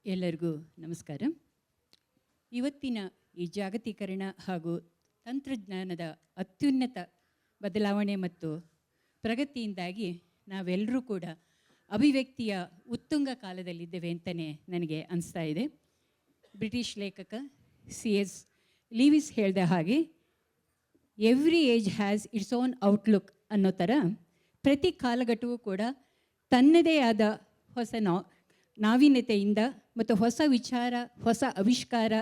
ಎಲ್ಲರಿಗೂ ನಮಸ್ಕಾರ. ಇವತ್ತಿನ ಈ ಜಾಗತೀಕರಣ ಹಾಗೂ ತಂತ್ರಜ್ಞಾನದ ಅತ್ಯುನ್ನತ ಬದಲಾವಣೆ ಮತ್ತು ಪ್ರಗತಿಯಿಂದಾಗಿ ನಾವೆಲ್ಲರೂ ಕೂಡ ಅಭಿವ್ಯಕ್ತಿಯ ಉತ್ತುಂಗ ಕಾಲದಲ್ಲಿದ್ದೇವೆ ಅಂತಲೇ ನನಗೆ ಅನಿಸ್ತಾ ಇದೆ. ಬ್ರಿಟಿಷ್ ಲೇಖಕ C.S. ಲೀವಿಸ್ ಹೇಳಿದ ಹಾಗೆ every age has its own outlook ಅನ್ನೋ ಥರ ಪ್ರತಿ ಕಾಲಘಟ್ಟವೂ ಕೂಡ ತನ್ನದೇ ಆದ ಹೊಸ ನಾವೀನ್ಯತೆಯಿಂದ ಮತ್ತು ಹೊಸ ವಿಚಾರ, ಹೊಸ ಆವಿಷ್ಕಾರ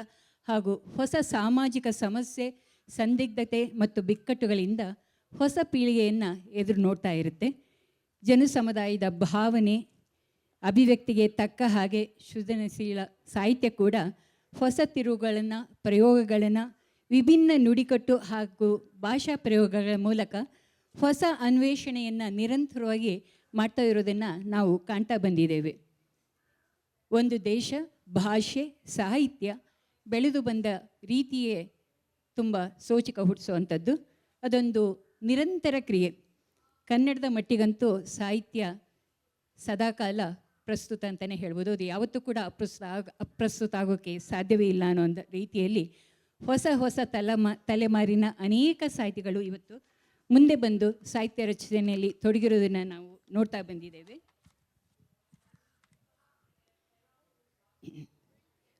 ಹಾಗೂ ಹೊಸ ಸಾಮಾಜಿಕ ಸಮಸ್ಯೆ, ಸಂದಿಗ್ಧತೆ ಮತ್ತು ಬಿಕ್ಕಟ್ಟುಗಳಿಂದ ಹೊಸ ಪೀಳಿಗೆಯನ್ನು ಎದುರು ನೋಡ್ತಾ ಇರುತ್ತೆ. ಜನಸಮುದಾಯದ ಭಾವನೆ, ಅಭಿವ್ಯಕ್ತಿಗೆ ತಕ್ಕ ಹಾಗೆ ಸೃಜನಶೀಲ ಸಾಹಿತ್ಯ ಕೂಡ ಹೊಸ ತಿರುವುಗಳನ್ನು, ಪ್ರಯೋಗಗಳನ್ನು, ವಿಭಿನ್ನ ನುಡಿಕಟ್ಟು ಹಾಗೂ ಭಾಷಾ ಪ್ರಯೋಗಗಳ ಮೂಲಕ ಹೊಸ ಅನ್ವೇಷಣೆಯನ್ನು ನಿರಂತರವಾಗಿ ಮಾಡ್ತಾ ಇರೋದನ್ನು ನಾವು ಕಾಣ್ತಾ ಬಂದಿದ್ದೇವೆ. ಒಂದು ದೇಶ, ಭಾಷೆ, ಸಾಹಿತ್ಯ ಬೆಳೆದು ಬಂದ ರೀತಿಯೇ ತುಂಬ ಸೋಚಿಕ ಹುಟ್ಟಿಸುವಂಥದ್ದು. ಅದೊಂದು ನಿರಂತರ ಕ್ರಿಯೆ. ಕನ್ನಡದ ಮಟ್ಟಿಗಂತೂ ಸಾಹಿತ್ಯ ಸದಾಕಾಲ ಪ್ರಸ್ತುತ ಅಂತಲೇ ಹೇಳ್ಬೋದು. ಅದು ಯಾವತ್ತೂ ಕೂಡ ಅಪ್ರಸ್ತುತ ಆಗೋಕ್ಕೆ ಸಾಧ್ಯವೇ ಇಲ್ಲ ಅನ್ನೋ ಒಂದು ರೀತಿಯಲ್ಲಿ ಹೊಸ ಹೊಸ ತಲೆಮಾರಿನ ಅನೇಕ ಸಾಹಿತಿಗಳು ಇವತ್ತು ಮುಂದೆ ಬಂದು ಸಾಹಿತ್ಯ ರಚನೆಯಲ್ಲಿ ತೊಡಗಿರೋದನ್ನು ನಾವು ನೋಡ್ತಾ ಬಂದಿದ್ದೇವೆ.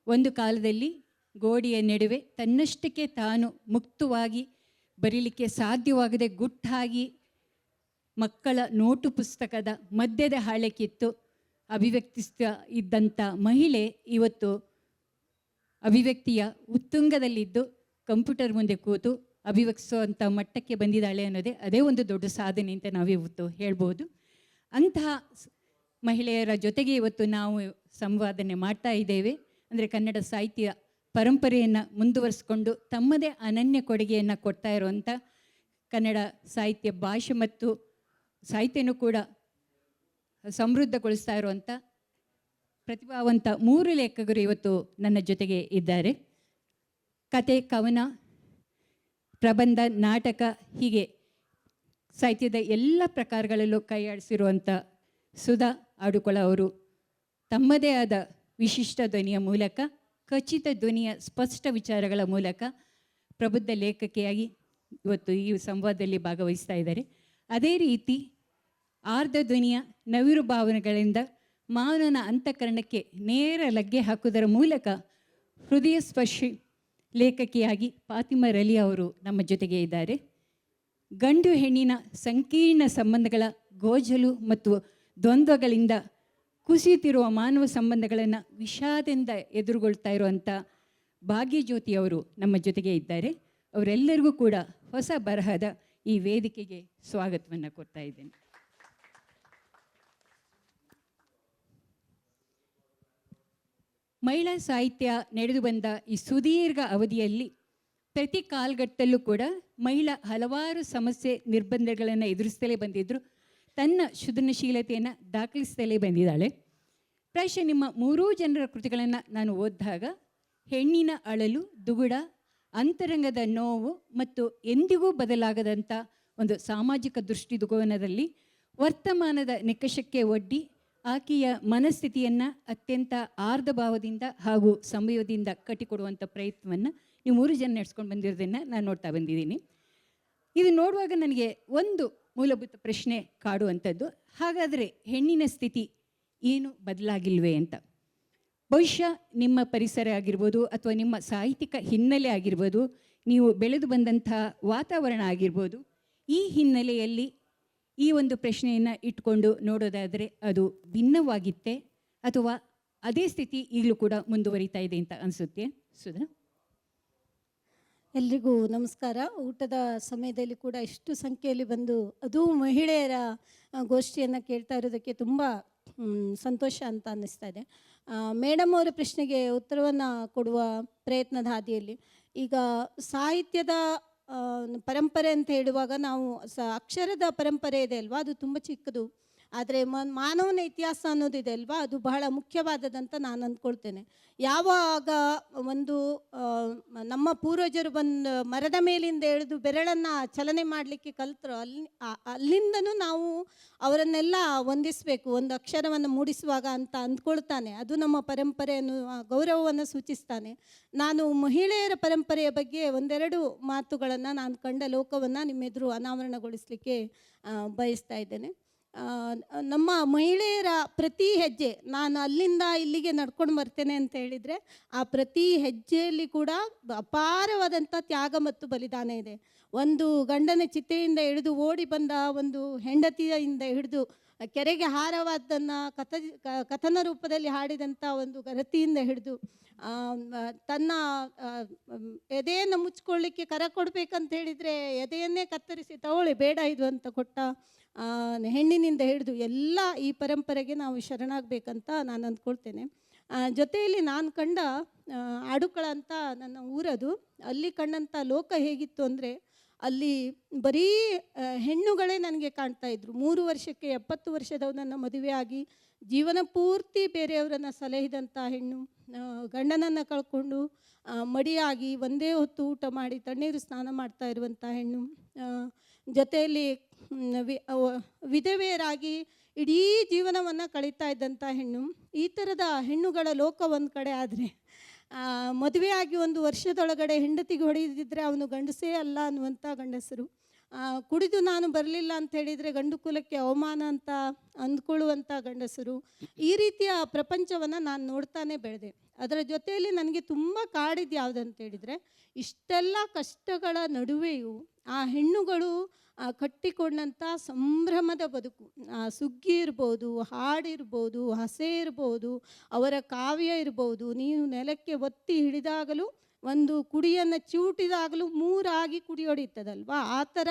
ಒಂದು ಕಾಲದಲ್ಲಿ ಗೋಡೆಯ ನಡುವೆ ತನ್ನಷ್ಟಕ್ಕೆ ತಾನು ಮುಕ್ತವಾಗಿ ಬರೀಲಿಕ್ಕೆ ಸಾಧ್ಯವಾಗದೆ ಗುಟ್ಟಾಗಿ ಮಕ್ಕಳ ನೋಟು ಪುಸ್ತಕದ ಮಧ್ಯದ ಹಾಳೆ ಕಿತ್ತು ಅಭಿವ್ಯಕ್ತಿಸ್ತಾ ಇದ್ದಂಥ ಮಹಿಳೆ ಇವತ್ತು ಅಭಿವ್ಯಕ್ತಿಯ ಉತ್ತುಂಗದಲ್ಲಿದ್ದು ಕಂಪ್ಯೂಟರ್ ಮುಂದೆ ಕೂತು ಅಭಿವ್ಯಕ್ತಿಸುವಂಥ ಮಟ್ಟಕ್ಕೆ ಬಂದಿದ್ದಾಳೆ ಅನ್ನೋದೇ ಅದೇ ಒಂದು ದೊಡ್ಡ ಸಾಧನೆ ಅಂತ ನಾವಿವತ್ತು ಹೇಳ್ಬೋದು. ಅಂತಹ ಮಹಿಳೆಯರ ಜೊತೆಗೆ ಇವತ್ತು ನಾವು ಸಂವಾದನೆ ಮಾಡ್ತಾ ಇದ್ದೇವೆ. ಅಂದರೆ ಕನ್ನಡ ಸಾಹಿತ್ಯ ಪರಂಪರೆಯನ್ನು ಮುಂದುವರಿಸ್ಕೊಂಡು ತಮ್ಮದೇ ಅನನ್ಯ ಕೊಡುಗೆಯನ್ನು ಕೊಡ್ತಾ ಇರುವಂಥ ಕನ್ನಡ ಸಾಹಿತ್ಯ ಭಾಷೆ ಮತ್ತು ಸಾಹಿತ್ಯನೂ ಕೂಡ ಸಮೃದ್ಧಗೊಳಿಸ್ತಾ ಇರುವಂಥ ಪ್ರತಿಭಾವಂತ 3 ಲೇಖಕರು ಇವತ್ತು ನನ್ನ ಜೊತೆಗೆ ಇದ್ದಾರೆ. ಕತೆ, ಕವನ, ಪ್ರಬಂಧ, ನಾಟಕ ಹೀಗೆ ಸಾಹಿತ್ಯದ ಎಲ್ಲ ಪ್ರಕಾರಗಳಲ್ಲೂ ಕೈಯಾಡಿಸಿರುವಂಥ ಸುಧಾ ಆಡುಕೊಳ ಅವರು ತಮ್ಮದೇ ಆದ ವಿಶಿಷ್ಟ ಧ್ವನಿಯ ಮೂಲಕ, ಖಚಿತ ಧ್ವನಿಯ ಸ್ಪಷ್ಟ ವಿಚಾರಗಳ ಮೂಲಕ ಪ್ರಬುದ್ಧ ಲೇಖಕಿಯಾಗಿ ಇವತ್ತು ಈ ಸಂವಾದದಲ್ಲಿ ಭಾಗವಹಿಸ್ತಾ ಇದ್ದಾರೆ. ಅದೇ ರೀತಿ ಆರ್ಧ ಧ್ವನಿಯ ನವಿರು ಭಾವನೆಗಳಿಂದ ಮಾನವನ ಅಂತಃಕರಣಕ್ಕೆ ನೇರ ಲಗ್ಗೆ ಹಾಕುವುದರ ಮೂಲಕ ಹೃದಯ ಸ್ಪರ್ಶಿ ಲೇಖಕಿಯಾಗಿ ಫಾತಿಮಾ ರಲಿ ಅವರು ನಮ್ಮ ಜೊತೆಗೆ ಇದ್ದಾರೆ. ಗಂಡು ಹೆಣ್ಣಿನ ಸಂಕೀರ್ಣ ಸಂಬಂಧಗಳ ಗೋಜಲು ಮತ್ತು ದ್ವಂದ್ವಗಳಿಂದ ಕುಸಿಯುತ್ತಿರುವ ಮಾನವ ಸಂಬಂಧಗಳನ್ನು ವಿಷಾದದಿಂದ ಎದುರುಗೊಳ್ತಾ ಇರುವಂಥ ಭಾಗ್ಯಜ್ಯೋತಿಯವರು ನಮ್ಮ ಜೊತೆಗೆ ಇದ್ದಾರೆ. ಅವರೆಲ್ಲರಿಗೂ ಕೂಡ ಹೊಸ ಬರಹದ ಈ ವೇದಿಕೆಗೆ ಸ್ವಾಗತವನ್ನು ಕೊಡ್ತಾ ಇದ್ದೇನೆ. ಮಹಿಳಾ ಸಾಹಿತ್ಯ ನಡೆದು ಬಂದ ಈ ಸುದೀರ್ಘ ಅವಧಿಯಲ್ಲಿ ಪ್ರತಿ ಕಾಲಘಟ್ಟದಲ್ಲೂ ಕೂಡ ಮಹಿಳಾ ಹಲವಾರು ಸಮಸ್ಯೆ, ನಿರ್ಬಂಧಗಳನ್ನು ಎದುರಿಸ್ತಲೇ ಬಂದಿದ್ದರು. ತನ್ನ ಸೃಜನಶೀಲತೆಯನ್ನು ದಾಖಲಿಸ್ತಲೇ ಬಂದಿದ್ದಾಳೆ. ಪ್ರಾಯಶಃ ನಿಮ್ಮ 3 ಜನರ ಕೃತಿಗಳನ್ನು ನಾನು ಓದಿದಾಗ ಹೆಣ್ಣಿನ ಅಳಲು, ದುಗುಡ, ಅಂತರಂಗದ ನೋವು ಮತ್ತು ಎಂದಿಗೂ ಬದಲಾಗದಂಥ ಒಂದು ಸಾಮಾಜಿಕ ದೃಷ್ಟಿಕೋನದಲ್ಲಿ ವರ್ತಮಾನದ ನಿಕಷಕ್ಕೆ ಒಡ್ಡಿ ಆಕೆಯ ಮನಸ್ಥಿತಿಯನ್ನು ಅತ್ಯಂತ ಆರ್ಧ ಭಾವದಿಂದ ಹಾಗೂ ಸಂಯಮದಿಂದ ಕಟ್ಟಿಕೊಡುವಂಥ ಪ್ರಯತ್ನವನ್ನು ನೀವು 3 ಜನ ನಡೆಸ್ಕೊಂಡು ಬಂದಿರೋದನ್ನು ನಾನು ನೋಡ್ತಾ ಬಂದಿದ್ದೀನಿ. ಇದು ನೋಡುವಾಗ ನನಗೆ ಒಂದು ಮೂಲಭೂತ ಪ್ರಶ್ನೆ ಕಾಡುವಂಥದ್ದು, ಹಾಗಾದರೆ ಹೆಣ್ಣಿನ ಸ್ಥಿತಿ ಏನು ಬದಲಾಗಿಲ್ವೇ ಅಂತ. ಬಹುಶಃ ನಿಮ್ಮ ಪರಿಸರ ಆಗಿರ್ಬೋದು ಅಥವಾ ನಿಮ್ಮ ಸಾಹಿತ್ಯಿಕ ಹಿನ್ನೆಲೆ ಆಗಿರ್ಬೋದು, ನೀವು ಬೆಳೆದು ಬಂದಂಥ ವಾತಾವರಣ ಆಗಿರ್ಬೋದು, ಈ ಹಿನ್ನೆಲೆಯಲ್ಲಿ ಈ ಒಂದು ಪ್ರಶ್ನೆಯನ್ನು ಇಟ್ಕೊಂಡು ನೋಡೋದಾದರೆ ಅದು ಭಿನ್ನವಾಗಿತ್ತೆ ಅಥವಾ ಅದೇ ಸ್ಥಿತಿ ಈಗಲೂ ಕೂಡ ಮುಂದುವರಿತಾ ಇದೆ ಅಂತ ಅನಿಸುತ್ತೆ. ಸುಧಾ? ಎಲ್ರಿಗೂ ನಮಸ್ಕಾರ. ಊಟದ ಸಮಯದಲ್ಲಿ ಕೂಡ ಇಷ್ಟು ಸಂಖ್ಯೆಯಲ್ಲಿ ಬಂದು ಅದು ಮಹಿಳೆಯರ ಗೋಷ್ಠಿಯನ್ನು ಕೇಳ್ತಾ ಇರೋದಕ್ಕೆ ತುಂಬ ಸಂತೋಷ ಅಂತ ಅನ್ನಿಸ್ತಾ ಇದೆ. ಮೇಡಮ್ ಅವರ ಪ್ರಶ್ನೆಗೆ ಉತ್ತರವನ್ನು ಕೊಡುವ ಪ್ರಯತ್ನದ ಹಾದಿಯಲ್ಲಿ ಈಗ ಸಾಹಿತ್ಯದ ಪರಂಪರೆ ಅಂತ ಹೇಳುವಾಗ ನಾವು ಅಕ್ಷರದ ಪರಂಪರೆ ಇದೆ ಅಲ್ವಾ, ಅದು ತುಂಬ ಚಿಕ್ಕದು. ಆದರೆ ಮಾನವನ ಇತಿಹಾಸ ಅನ್ನೋದಿದೆ ಅಲ್ವಾ, ಅದು ಬಹಳ ಮುಖ್ಯವಾದದಂತ ನಾನು ಅಂದ್ಕೊಳ್ತೇನೆ. ಯಾವಾಗ ಒಂದು ನಮ್ಮ ಪೂರ್ವಜರು ಬಂದು ಮರದ ಮೇಲಿಂದ ಎಳೆದು ಬೆರಳನ್ನು ಚಲನೆ ಮಾಡಲಿಕ್ಕೆ ಕಲ್ತರು, ಅಲ್ಲಿಂದನೂ ನಾವು ಅವರನ್ನೆಲ್ಲ ವಂದಿಸಬೇಕು ಒಂದು ಅಕ್ಷರವನ್ನು ಮೂಡಿಸುವಾಗ ಅಂತ ಅಂದ್ಕೊಳ್ತಾನೆ. ಅದು ನಮ್ಮ ಪರಂಪರೆಯನ್ನು ಗೌರವವನ್ನು ಸೂಚಿಸ್ತಾನೆ. ನಾನು ಮಹಿಳೆಯರ ಪರಂಪರೆಯ ಬಗ್ಗೆ ಒಂದೆರಡು ಮಾತುಗಳನ್ನು ನಾನು ಕಂಡ ಲೋಕವನ್ನು ನಿಮ್ಮೆದುರು ಅನಾವರಣಗೊಳಿಸಲಿಕ್ಕೆ ಬಯಸ್ತಾ ಇದ್ದೇನೆ. ನಮ್ಮ ಮಹಿಳೆಯರ ಪ್ರತಿ ಹೆಜ್ಜೆ, ನಾನು ಅಲ್ಲಿಂದ ಇಲ್ಲಿಗೆ ನಡ್ಕೊಂಡು ಬರ್ತೇನೆ ಅಂತ ಹೇಳಿದರೆ ಆ ಪ್ರತಿ ಹೆಜ್ಜೆಯಲ್ಲಿ ಕೂಡ ಅಪಾರವಾದಂಥ ತ್ಯಾಗ ಮತ್ತು ಬಲಿದಾನ ಇದೆ. ಒಂದು ಗಂಡನ ಚಿತೆಯಿಂದ ಹಿಡಿದು ಓಡಿ ಬಂದ ಒಂದು ಹೆಂಡತಿಯಿಂದ ಹಿಡಿದು ಕೆರೆಗೆ ಹಾರವಾದ್ದನ್ನು ಕಥನ ರೂಪದಲ್ಲಿ ಹಾಡಿದಂಥ ಒಂದು ಗರತಿಯಿಂದ ಹಿಡಿದು ತನ್ನ ಎದೆಯನ್ನು ಮುಚ್ಕೊಳ್ಳಿಕ್ಕೆ ಕರ ಕೊಡಬೇಕಂತ ಹೇಳಿದರೆ ಎದೆಯನ್ನೇ ಕತ್ತರಿಸಿ ತಗೊಳ್ಳಿ ಬೇಡ ಇದು ಅಂತ ಕೊಟ್ಟ ಹೆಣ್ಣಿನಿಂದ ಹಿಡಿದು ಎಲ್ಲ ಈ ಪರಂಪರೆಗೆ ನಾವು ಶರಣಾಗಬೇಕಂತ ನಾನು ಅಂದ್ಕೊಳ್ತೇನೆ. ಜೊತೆಯಲ್ಲಿ ನಾನು ಕಂಡ ಆಡುಕಳ ಅಂತ ನನ್ನ ಊರದು, ಅಲ್ಲಿ ಕಂಡಂಥ ಲೋಕ ಹೇಗಿತ್ತು ಅಂದರೆ ಅಲ್ಲಿ ಬರೀ ಹೆಣ್ಣುಗಳೇ ನನಗೆ ಕಾಣ್ತಾ ಇದ್ರು. 3 ವರ್ಷಕ್ಕೆ 70 ವರ್ಷದವನನ್ನು ಮದುವೆ ಆಗಿ ಜೀವನ ಪೂರ್ತಿ ಬೇರೆಯವರನ್ನು ಸಲಹಿದಂಥ ಹೆಣ್ಣು, ಗಂಡನನ್ನು ಕಳ್ಕೊಂಡು ಮಡಿಯಾಗಿ ಒಂದೇ ಹೊತ್ತು ಊಟ ಮಾಡಿ ತಣ್ಣೀರು ಸ್ನಾನ ಮಾಡ್ತಾ ಇರುವಂಥ ಹೆಣ್ಣು, ಜೊತೆಯಲ್ಲಿ ವಿಧವೆಯರಾಗಿ ಇಡೀ ಜೀವನವನ್ನು ಕಳೀತಾ ಇದ್ದಂಥ ಹೆಣ್ಣು. ಈ ಥರದ ಹೆಣ್ಣುಗಳ ಲೋಕ ಒಂದು ಕಡೆ ಆದರೆ, ಮದುವೆಯಾಗಿ 1 ವರ್ಷದೊಳಗಡೆ ಹೆಂಡತಿಗೆ ಹೊಡೆದಿದ್ದರೆ ಅವನು ಗಂಡಸೇ ಅಲ್ಲ ಅನ್ನುವಂಥ ಗಂಡಸರು, ಕುಡಿದು ನಾನು ಬರಲಿಲ್ಲ ಅಂತ ಹೇಳಿದರೆ ಗಂಡು ಕುಲಕ್ಕೆ ಅವಮಾನ ಅಂತ ಅಂದ್ಕೊಳ್ಳುವಂಥ ಗಂಡಸರು. ಈ ರೀತಿಯ ಪ್ರಪಂಚವನ್ನು ನಾನು ನೋಡ್ತಾನೆ ಬೆಳೆದೆ. ಅದರ ಜೊತೆಯಲ್ಲಿ ನನಗೆ ತುಂಬ ಕಾಡಿದ್ದು ಯಾವುದಂತ ಹೇಳಿದರೆ, ಇಷ್ಟೆಲ್ಲ ಕಷ್ಟಗಳ ನಡುವೆಯೂ ಆ ಹೆಣ್ಣುಗಳು ಕಟ್ಟಿಕೊಂಡಂಥ ಸಂಭ್ರಮದ ಬದುಕು, ಸುಗ್ಗಿ ಇರ್ಬೋದು, ಹಾಡಿರ್ಬೋದು, ಹಸೆ ಇರ್ಬೋದು, ಅವರ ಕಾವ್ಯ ಇರ್ಬೋದು, ನೀವು ನೆಲಕ್ಕೆ ಒತ್ತಿ ಹಿಡಿದಾಗಲೂ ಒಂದು ಕುಡಿಯನ್ನು ಚಿವುಟಿದಾಗಲೂ 3 ಆಗಿ ಕುಡಿ ಹೊಡೀತದಲ್ವ, ಆ ಥರ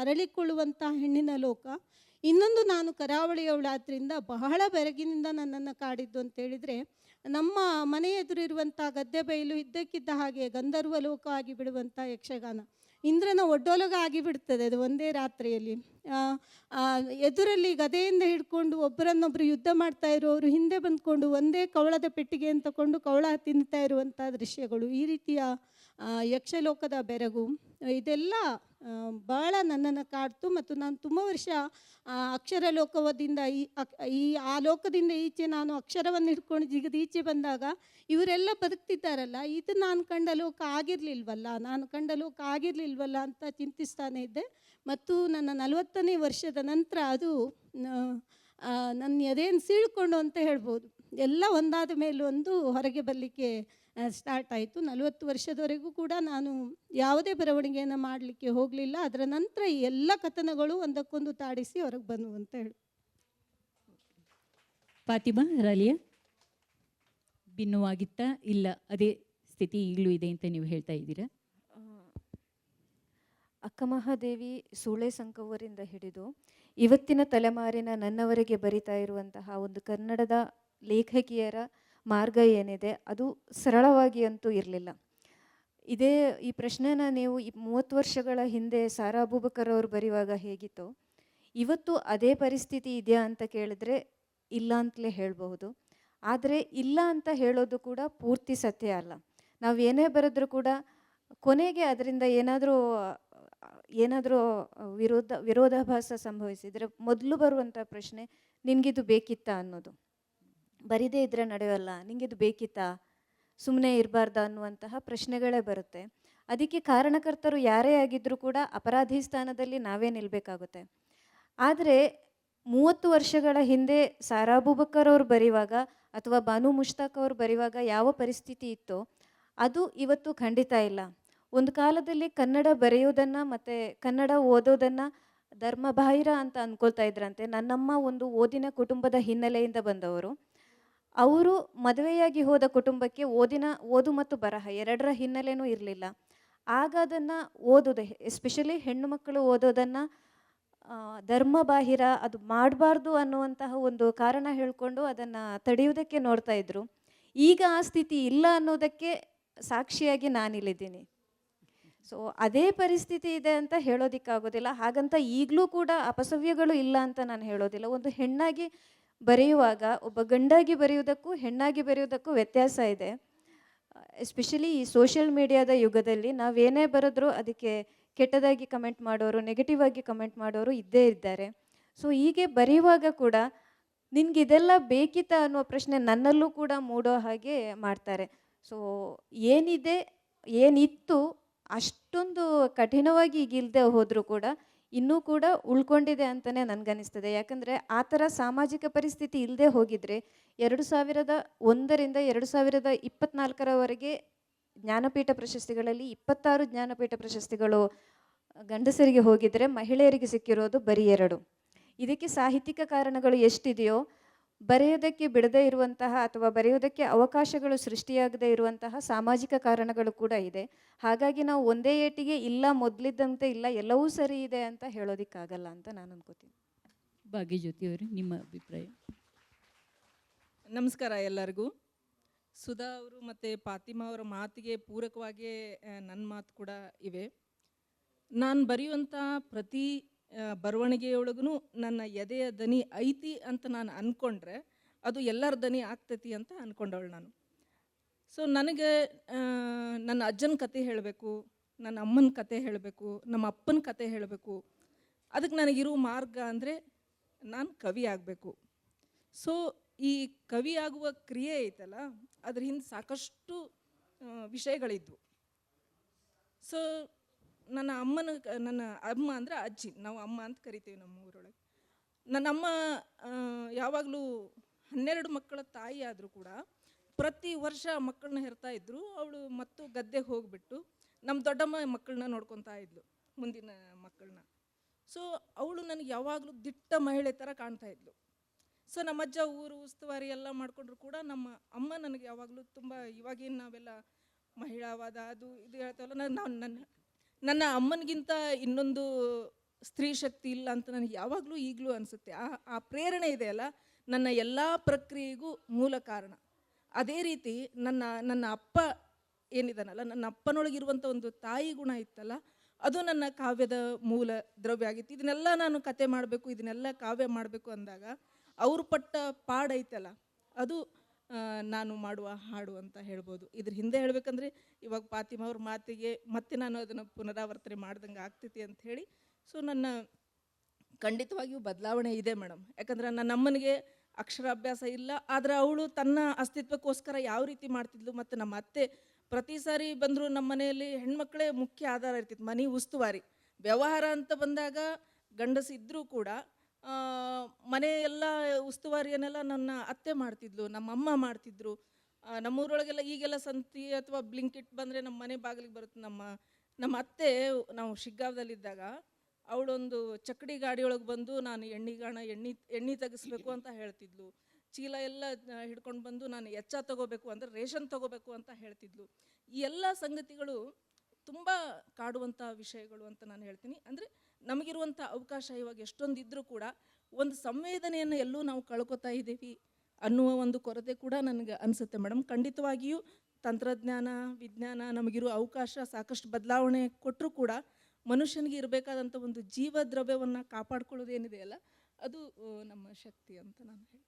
ಅರಳಿಕೊಳ್ಳುವಂಥ ಹೆಣ್ಣಿನ ಲೋಕ. ಇನ್ನೊಂದು, ನಾನು ಕರಾವಳಿಯವಳಾದ್ರಿಂದ ಬಹಳ ಬೆರಗಿನಿಂದ ನನ್ನನ್ನು ಕಾಡಿದ್ದು ಅಂತೇಳಿದರೆ, ನಮ್ಮ ಮನೆ ಎದುರಿರುವಂಥ ಗದ್ದೆ ಬಯಲು ಇದ್ದಕ್ಕಿದ್ದ ಹಾಗೆ ಗಂಧರ್ವ ಲೋಕ ಆಗಿ ಬಿಡುವಂಥ ಯಕ್ಷಗಾನ, ಇಂದ್ರನ ಒಡ್ಡೋಲಗ ಆಗಿಬಿಡ್ತದೆ ಅದು ಒಂದೇ ರಾತ್ರಿಯಲ್ಲಿ. ಎದುರಲ್ಲಿ ಗದೆಯಿಂದ ಹಿಡ್ಕೊಂಡು ಒಬ್ಬರನ್ನೊಬ್ಬರು ಯುದ್ಧ ಮಾಡ್ತಾ ಇರೋರು ಹಿಂದೆ ಬಂದ್ಕೊಂಡು ಒಂದೇ ಕವಳದ ಪೆಟ್ಟಿಗೆ ತಗೊಂಡು ಕವಳ ತಿನ್ನುತ್ತಾ ಇರುವಂಥ ದೃಶ್ಯಗಳು, ಈ ರೀತಿಯ ಯಕ್ಷಲೋಕದ ಬೆರಗು, ಇದೆಲ್ಲ ಭಾಳ ನನ್ನನ್ನು ಕಾಡ್ತು. ಮತ್ತು ನಾನು ತುಂಬ ವರ್ಷ ಅಕ್ಷರ ಲೋಕದಿಂದ ಆ ಲೋಕದಿಂದ ಈಚೆ ನಾನು ಅಕ್ಷರವನ್ನು ಹಿಡ್ಕೊಂಡು ಜಿಗಿದು ಈಚೆ ಬಂದಾಗ ಇವರೆಲ್ಲ ಬದುಕ್ತಿದ್ದಾರಲ್ಲ, ಇದು ನಾನು ಕಂಡ ಲೋಕ ಆಗಿರಲಿಲ್ವಲ್ಲ ಅಂತ ಚಿಂತಿಸ್ತಾನೆ ಇದ್ದೆ. ಮತ್ತು ನನ್ನ 40ನೇ ವರ್ಷದ ನಂತರ ಅದು ನನ್ನ ಎದೆಯನ್ನು ಸೀಳ್ಕೊಂಡು ಅಂತ ಹೇಳ್ಬೋದು, ಎಲ್ಲ ಒಂದಾದ ಮೇಲೆ ಒಂದು ಹೊರಗೆ ಬರಲಿಕ್ಕೆ ಸ್ಟಾರ್ಟ್ ಆಯಿತು. 40 ವರ್ಷದವರೆಗೂ ಕೂಡ ನಾನು ಯಾವುದೇ ಬರವಣಿಗೆಯನ್ನು ಮಾಡಲಿಕ್ಕೆ ಹೋಗಲಿಲ್ಲ. ಅದರ ನಂತರ ಈ ಎಲ್ಲ ಕಥನಗಳು ಒಂದಕ್ಕೊಂದು ತಾಡಿಸಿ ಹೊರಗೆ ಬಂದವು ಅಂತ ಹೇಳಿ. ಫಾತಿಮಾ, ರಾಲಿಯಾ, ಭಿನ್ನವಾಗಿತ್ತಾ ಇಲ್ಲ ಅದೇ ಸ್ಥಿತಿ ಈಗಲೂ ಇದೆ ಅಂತ ನೀವು ಹೇಳ್ತಾ ಇದ್ದೀರಾ? ಅಕ್ಕಮಹಾದೇವಿ ಸೂಳೆ ಸಂಕವರಿಂದ ಹಿಡಿದು ಇವತ್ತಿನ ತಲೆಮಾರಿನ ನನ್ನವರೆಗೆ ಬರಿತಾ ಇರುವಂತಹ ಒಂದು ಕನ್ನಡದ ಲೇಖಕಿಯರ ಮಾರ್ಗ ಏನಿದೆ ಅದು ಸರಳವಾಗಿ ಅಂತೂ ಇರಲಿಲ್ಲ. ಈ ಪ್ರಶ್ನೆನ ನೀವು 30 ವರ್ಷಗಳ ಹಿಂದೆ ಸಾರಾ ಅಬೂಬಕರ್ ಅವರು ಬರೆಯುವಾಗ ಹೇಗಿತ್ತೋ ಇವತ್ತು ಅದೇ ಪರಿಸ್ಥಿತಿ ಇದೆಯಾ ಅಂತ ಕೇಳಿದ್ರೆ ಇಲ್ಲ ಅಂತಲೇ ಹೇಳಬಹುದು. ಆದರೆ ಇಲ್ಲ ಅಂತ ಹೇಳೋದು ಕೂಡ ಪೂರ್ತಿ ಸತ್ಯ ಅಲ್ಲ. ನಾವು ಏನೇ ಬರೆದ್ರೂ ಕೂಡ ಕೊನೆಗೆ ಅದರಿಂದ ಏನಾದರೂ ವಿರೋಧಾಭಾಸ ಸಂಭವಿಸಿದರೆ ಮೊದಲು ಬರುವಂಥ ಪ್ರಶ್ನೆ ನಿನಗಿದು ಬೇಕಿತ್ತಾ ಅನ್ನೋದು. ಬರಿದೇ ಇದ್ದರೆ ನಡೆಯೋಲ್ಲ, ನಿಂಗಿದು ಬೇಕಿತ್ತಾ, ಸುಮ್ಮನೆ ಇರಬಾರ್ದ ಅನ್ನುವಂತಹ ಪ್ರಶ್ನೆಗಳೇ ಬರುತ್ತೆ. ಅದಕ್ಕೆ ಕಾರಣಕರ್ತರು ಯಾರೇ ಆಗಿದ್ದರೂ ಕೂಡ ಅಪರಾಧಿ ಸ್ಥಾನದಲ್ಲಿ ನಾವೇ ನಿಲ್ಲಬೇಕಾಗುತ್ತೆ. ಆದರೆ 30 ವರ್ಷಗಳ ಹಿಂದೆ ಸಾರಾ ಅಬೂಬಕರ್ ಅವರು ಬರೆಯುವಾಗ ಅಥವಾ ಬಾನು ಮುಷ್ತಾಕ್ ಅವರು ಬರೆಯುವಾಗ ಯಾವ ಪರಿಸ್ಥಿತಿ ಇತ್ತೋ ಅದು ಇವತ್ತು ಖಂಡಿತ ಇಲ್ಲ. ಒಂದು ಕಾಲದಲ್ಲಿ ಕನ್ನಡ ಬರೆಯೋದನ್ನು ಮತ್ತು ಕನ್ನಡ ಓದೋದನ್ನು ಧರ್ಮಬಾಹಿರ ಅಂತ ಅಂದ್ಕೊಳ್ತಾ ಇದ್ರಂತೆ. ನನ್ನಮ್ಮ ಒಂದು ಓದಿನ ಕುಟುಂಬದ ಹಿನ್ನೆಲೆಯಿಂದ ಬಂದವರು. ಅವರು ಮದುವೆಯಾಗಿ ಹೋದ ಕುಟುಂಬಕ್ಕೆ ಓದು ಮತ್ತು ಬರಹ ಎರಡರ ಹಿನ್ನೆಲೆನೂ ಇರಲಿಲ್ಲ. ಆಗ ಅದನ್ನು ಓದೋದು, ಎಸ್ಪೆಷಲಿ ಹೆಣ್ಣು ಮಕ್ಕಳು ಓದೋದನ್ನು ಧರ್ಮಬಾಹಿರ, ಅದು ಮಾಡಬಾರ್ದು ಅನ್ನುವಂತಹ ಒಂದು ಕಾರಣ ಹೇಳಿಕೊಂಡು ಅದನ್ನು ತಡೆಯುವುದಕ್ಕೆ ನೋಡ್ತಾ ಇದ್ರು. ಈಗ ಆ ಸ್ಥಿತಿ ಇಲ್ಲ ಅನ್ನೋದಕ್ಕೆ ಸಾಕ್ಷಿಯಾಗಿ ನಾನಿಲ್ಲಿದ್ದೀನಿ. ಸೊ ಅದೇ ಪರಿಸ್ಥಿತಿ ಇದೆ ಅಂತ ಹೇಳೋದಿಕ್ಕಾಗೋದಿಲ್ಲ. ಹಾಗಂತ ಈಗಲೂ ಕೂಡ ಅಪಸವ್ಯಗಳು ಇಲ್ಲ ಅಂತ ನಾನು ಹೇಳೋದಿಲ್ಲ. ಒಂದು ಹೆಣ್ಣಾಗಿ ಬರೆಯುವಾಗ ಒಬ್ಬ ಗಂಡಾಗಿ ಬರೆಯುವುದಕ್ಕೂ ಹೆಣ್ಣಾಗಿ ಬರೆಯುವುದಕ್ಕೂ ವ್ಯತ್ಯಾಸ ಇದೆ. ಎಸ್ಪೆಷಲಿ ಈ ಸೋಷಿಯಲ್ ಮೀಡಿಯಾದ ಯುಗದಲ್ಲಿ ನಾವೇನೇ ಬರೆದ್ರೂ ಅದಕ್ಕೆ ಕೆಟ್ಟದಾಗಿ ಕಮೆಂಟ್ ಮಾಡೋರು, ನೆಗೆಟಿವ್ ಆಗಿ ಕಮೆಂಟ್ ಮಾಡೋರು ಇದ್ದೇ ಇದ್ದಾರೆ. ಸೊ ಹೀಗೆ ಬರೆಯುವಾಗ ಕೂಡ ನಿನ್ಗಿದೆಲ್ಲ ಬೇಕಿತ್ತಾ ಅನ್ನುವ ಪ್ರಶ್ನೆ ನನ್ನಲ್ಲೂ ಕೂಡ ಮೂಡೋ ಹಾಗೆ ಮಾಡ್ತಾರೆ. ಸೊ ಏನಿದೆ, ಏನಿತ್ತು ಅಷ್ಟೊಂದು ಕಠಿಣವಾಗಿ ಈಗ ಇಲ್ಲದೆ ಹೋದರೂ ಕೂಡ ಇನ್ನೂ ಕೂಡ ಉಳ್ಕೊಂಡಿದೆ ಅಂತಲೇ ನನಗನ್ನಿಸ್ತದೆ. ಯಾಕಂದರೆ ಆ ಥರ ಸಾಮಾಜಿಕ ಪರಿಸ್ಥಿತಿ ಇಲ್ಲದೆ ಹೋಗಿದ್ರೆ 2001ರಿಂದ 2024ರವರೆಗೆ ಜ್ಞಾನಪೀಠ ಪ್ರಶಸ್ತಿಗಳಲ್ಲಿ 26 ಜ್ಞಾನಪೀಠ ಪ್ರಶಸ್ತಿಗಳು ಗಂಡಸರಿಗೆ ಹೋಗಿದ್ರೆ ಮಹಿಳೆಯರಿಗೆ ಸಿಕ್ಕಿರೋದು ಬರೀ 2. ಇದಕ್ಕೆ ಸಾಹಿತ್ಯಿಕ ಕಾರಣಗಳು ಎಷ್ಟಿದೆಯೋ ಬರೆಯೋದಕ್ಕೆ ಬಿಡದೇ ಇರುವಂತಹ ಅಥವಾ ಬರೆಯೋದಕ್ಕೆ ಅವಕಾಶಗಳು ಸೃಷ್ಟಿಯಾಗದೇ ಇರುವಂತಹ ಸಾಮಾಜಿಕ ಕಾರಣಗಳು ಕೂಡ ಇದೆ. ಹಾಗಾಗಿ ನಾವು ಒಂದೇ ಏಟಿಗೆ ಇಲ್ಲ ಮೊದಲಿದ್ದಂತೆ ಇಲ್ಲ ಎಲ್ಲವೂ ಸರಿ ಇದೆ ಅಂತ ಹೇಳೋದಿಕ್ಕಾಗಲ್ಲ ಅಂತ ನಾನು ಅನ್ಕೋತೀನಿ. ಭಾಗ್ಯಜ್ಯೋತಿ ಅವರು ನಿಮ್ಮ ಅಭಿಪ್ರಾಯ? ನಮಸ್ಕಾರ ಎಲ್ಲರಿಗೂ. ಸುಧಾ ಅವರು ಮತ್ತು ಫಾತಿಮಾ ಅವರ ಮಾತಿಗೆ ಪೂರಕವಾಗಿ ನನ್ನ ಮಾತು ಕೂಡ ಇವೆ. ನಾನು ಬರೆಯುವಂಥ ಪ್ರತಿ ಬರವಣಿಗೆಯೊಳಗೂ ನನ್ನ ಎದೆಯ ದನಿ ಐತಿ ಅಂತ ನಾನು ಅಂದ್ಕೊಂಡ್ರೆ ಅದು ಎಲ್ಲರ ದನಿ ಆಗ್ತೈತಿ ಅಂತ ಅಂದ್ಕೊಂಡವಳು ನಾನು. ಸೊ ನನಗೆ ನನ್ನ ಅಜ್ಜನ ಕತೆ ಹೇಳಬೇಕು, ನನ್ನ ಅಮ್ಮನ ಕತೆ ಹೇಳಬೇಕು, ನಮ್ಮ ಅಪ್ಪನ ಕತೆ ಹೇಳಬೇಕು. ಅದಕ್ಕೆ ನನಗಿರೋ ಮಾರ್ಗ ಅಂದರೆ ನಾನು ಕವಿ ಆಗಬೇಕು. ಸೊ ಈ ಕವಿ ಆಗುವ ಕ್ರಿಯೆ ಐತಲ್ಲ ಅದ್ರ ಹಿಂದೆ ಸಾಕಷ್ಟು ವಿಷಯಗಳಿದ್ವು. ಸೊ ನನ್ನ ಅಮ್ಮ ಅಂದರೆ ಅಜ್ಜಿ, ನಾವು ಅಮ್ಮ ಅಂತ ಕರಿತೀವಿ ನಮ್ಮ ಊರೊಳಗೆ. ನನ್ನ ಅಮ್ಮ ಯಾವಾಗಲೂ 12 ಮಕ್ಕಳ ತಾಯಿ ಆದರೂ ಕೂಡ ಪ್ರತಿ ವರ್ಷ ಮಕ್ಕಳನ್ನ ಹೆರ್ತಾ ಇದ್ರು. ಅವಳು ಮತ್ತು ಗದ್ದೆಗೆ ಹೋಗಿಬಿಟ್ಟು ನಮ್ಮ ದೊಡ್ಡಮ್ಮ ಮಕ್ಕಳನ್ನ ನೋಡ್ಕೊತಾ ಇದ್ಲು, ಮುಂದಿನ ಮಕ್ಕಳನ್ನ. ಸೊ ಅವಳು ನನಗೆ ಯಾವಾಗಲೂ ದಿಟ್ಟ ಮಹಿಳೆ ಥರ ಕಾಣ್ತಾ ಇದ್ಲು. ಸೊ ನಮ್ಮ ಅಜ್ಜ ಊರು ಉಸ್ತುವಾರಿ ಎಲ್ಲ ಮಾಡಿಕೊಂಡ್ರು ಕೂಡ ನಮ್ಮ ಅಮ್ಮ ನನಗೆ ಯಾವಾಗಲೂ ತುಂಬ, ಇವಾಗೇನು ನಾವೆಲ್ಲ ಮಹಿಳಾವಾದ ಅದು ಇದು ಹೇಳ್ತಾವಲ್ಲ, ನನ್ನ ಅಮ್ಮನಿಗಿಂತ ಇನ್ನೊಂದು ಸ್ತ್ರೀ ಶಕ್ತಿ ಇಲ್ಲ ಅಂತ ನನಗೆ ಯಾವಾಗಲೂ ಈಗಲೂ ಅನಿಸುತ್ತೆ. ಆ ಪ್ರೇರಣೆ ಇದೆಯಲ್ಲ ನನ್ನ ಎಲ್ಲ ಪ್ರಕ್ರಿಯೆಗೂ ಮೂಲ ಕಾರಣ. ಅದೇ ರೀತಿ ನನ್ನ ಅಪ್ಪ ಏನಿದಾನಲ್ಲ, ನನ್ನ ಅಪ್ಪನೊಳಗಿರುವಂಥ ಒಂದು ತಾಯಿ ಗುಣ ಇತ್ತಲ್ಲ, ಅದು ನನ್ನ ಕಾವ್ಯದ ಮೂಲ ದ್ರವ್ಯ ಆಗಿತ್ತು. ಇದನ್ನೆಲ್ಲ ನಾನು ಕತೆ ಮಾಡಬೇಕು, ಇದನ್ನೆಲ್ಲ ಕಾವ್ಯ ಮಾಡಬೇಕು ಅಂದಾಗ ಅವ್ರು ಪಟ್ಟ ಪಾಡೈತಲ್ಲ ಅದು ನಾನು ಮಾಡುವ ಹಾಡು ಅಂತ ಹೇಳ್ಬೋದು. ಇದ್ರ ಹಿಂದೆ ಹೇಳಬೇಕಂದ್ರೆ ಇವಾಗ ಫಾತಿಮಾ ಅವ್ರ ಮಾತಿಗೆ ಮತ್ತೆ ನಾನು ಅದನ್ನು ಪುನರಾವರ್ತನೆ ಮಾಡ್ದಂಗೆ ಆಗ್ತೈತಿ ಅಂತ ಹೇಳಿ. ಸೊ ನನ್ನ ಖಂಡಿತವಾಗಿಯೂ ಬದಲಾವಣೆ ಇದೆ ಮೇಡಮ್. ಯಾಕಂದ್ರೆ ನನ್ನ ಅಮ್ಮನಿಗೆ ಅಕ್ಷರಾಭ್ಯಾಸ ಇಲ್ಲ, ಆದರೆ ಅವಳು ತನ್ನ ಅಸ್ತಿತ್ವಕ್ಕೋಸ್ಕರ ಯಾವ ರೀತಿ ಮಾಡ್ತಿದ್ಲು. ಮತ್ತು ನಮ್ಮ ಅತ್ತೆ ಪ್ರತಿ ಸಾರಿ ಬಂದರೂ ನಮ್ಮ ಮನೆಯಲ್ಲಿ ಹೆಣ್ಮಕ್ಳೇ ಮುಖ್ಯ ಆಧಾರ ಇರ್ತಿತ್ತು, ಮನೆ ಉಸ್ತುವಾರಿ. ವ್ಯವಹಾರ ಅಂತ ಬಂದಾಗ ಗಂಡಸಿದ್ರೂ ಕೂಡ ಮನೆ ಎಲ್ಲ ಉಸ್ತುವಾರಿಯನ್ನೆಲ್ಲ ನನ್ನ ಅತ್ತೆ ಮಾಡ್ತಿದ್ಲು, ನಮ್ಮ ಅಮ್ಮ ಮಾಡ್ತಿದ್ರು. ನಮ್ಮೂರೊಳಗೆಲ್ಲ ಈಗೆಲ್ಲ ಸಂತಿ ಅಥವಾ ಬ್ಲಿಂಕಿಟ್ ಬಂದರೆ ನಮ್ಮ ಮನೆ ಬಾಗಿಲಿಗೆ ಬರುತ್ತೆ. ನಮ್ಮ ಅತ್ತೆ ನಾವು ಶಿಗ್ಗಾವದಲ್ಲಿದ್ದಾಗ ಅವಳೊಂದು ಚಕ್ಕಡಿ ಗಾಡಿಯೊಳಗೆ ಬಂದು ನಾನು ಎಣ್ಣೆ ತೆಗಿಸ್ಬೇಕು ಅಂತ ಹೇಳ್ತಿದ್ಲು. ಚೀಲ ಎಲ್ಲ ಹಿಡ್ಕೊಂಡು ಬಂದು ನಾನು ಎಚ್ಚ ತಗೋಬೇಕು ಅಂದರೆ ರೇಷನ್ ತಗೋಬೇಕು ಅಂತ ಹೇಳ್ತಿದ್ಲು. ಈ ಎಲ್ಲ ಸಂಗತಿಗಳು ತುಂಬ ಕಾಡುವಂಥ ವಿಷಯಗಳು ಅಂತ ನಾನು ಹೇಳ್ತೀನಿ. ಅಂದರೆ ನಮಗಿರುವಂಥ ಅವಕಾಶ ಇವಾಗ ಎಷ್ಟೊಂದು ಇದ್ದರೂ ಕೂಡ ಒಂದು ಸಂವೇದನೆಯನ್ನು ಎಲ್ಲೂ ನಾವು ಕಳ್ಕೊತಾ ಇದ್ದೀವಿ ಅನ್ನುವ ಒಂದು ಕೊರತೆ ಕೂಡ ನನಗೆ ಅನಿಸುತ್ತೆ ಮೇಡಮ್. ಖಂಡಿತವಾಗಿಯೂ ತಂತ್ರಜ್ಞಾನ, ವಿಜ್ಞಾನ ನಮಗಿರೋ ಅವಕಾಶ ಸಾಕಷ್ಟು ಬದಲಾವಣೆ ಕೊಟ್ಟರೂ ಕೂಡ ಮನುಷ್ಯನಿಗೆ ಇರಬೇಕಾದಂಥ ಒಂದು ಜೀವ ದ್ರವ್ಯವನ್ನು ಕಾಪಾಡ್ಕೊಳ್ಳೋದೇನಿದೆಯಲ್ಲ ಅದು ನಮ್ಮ ಶಕ್ತಿ ಅಂತ ನಾನು ಹೇಳ್ತೀನಿ.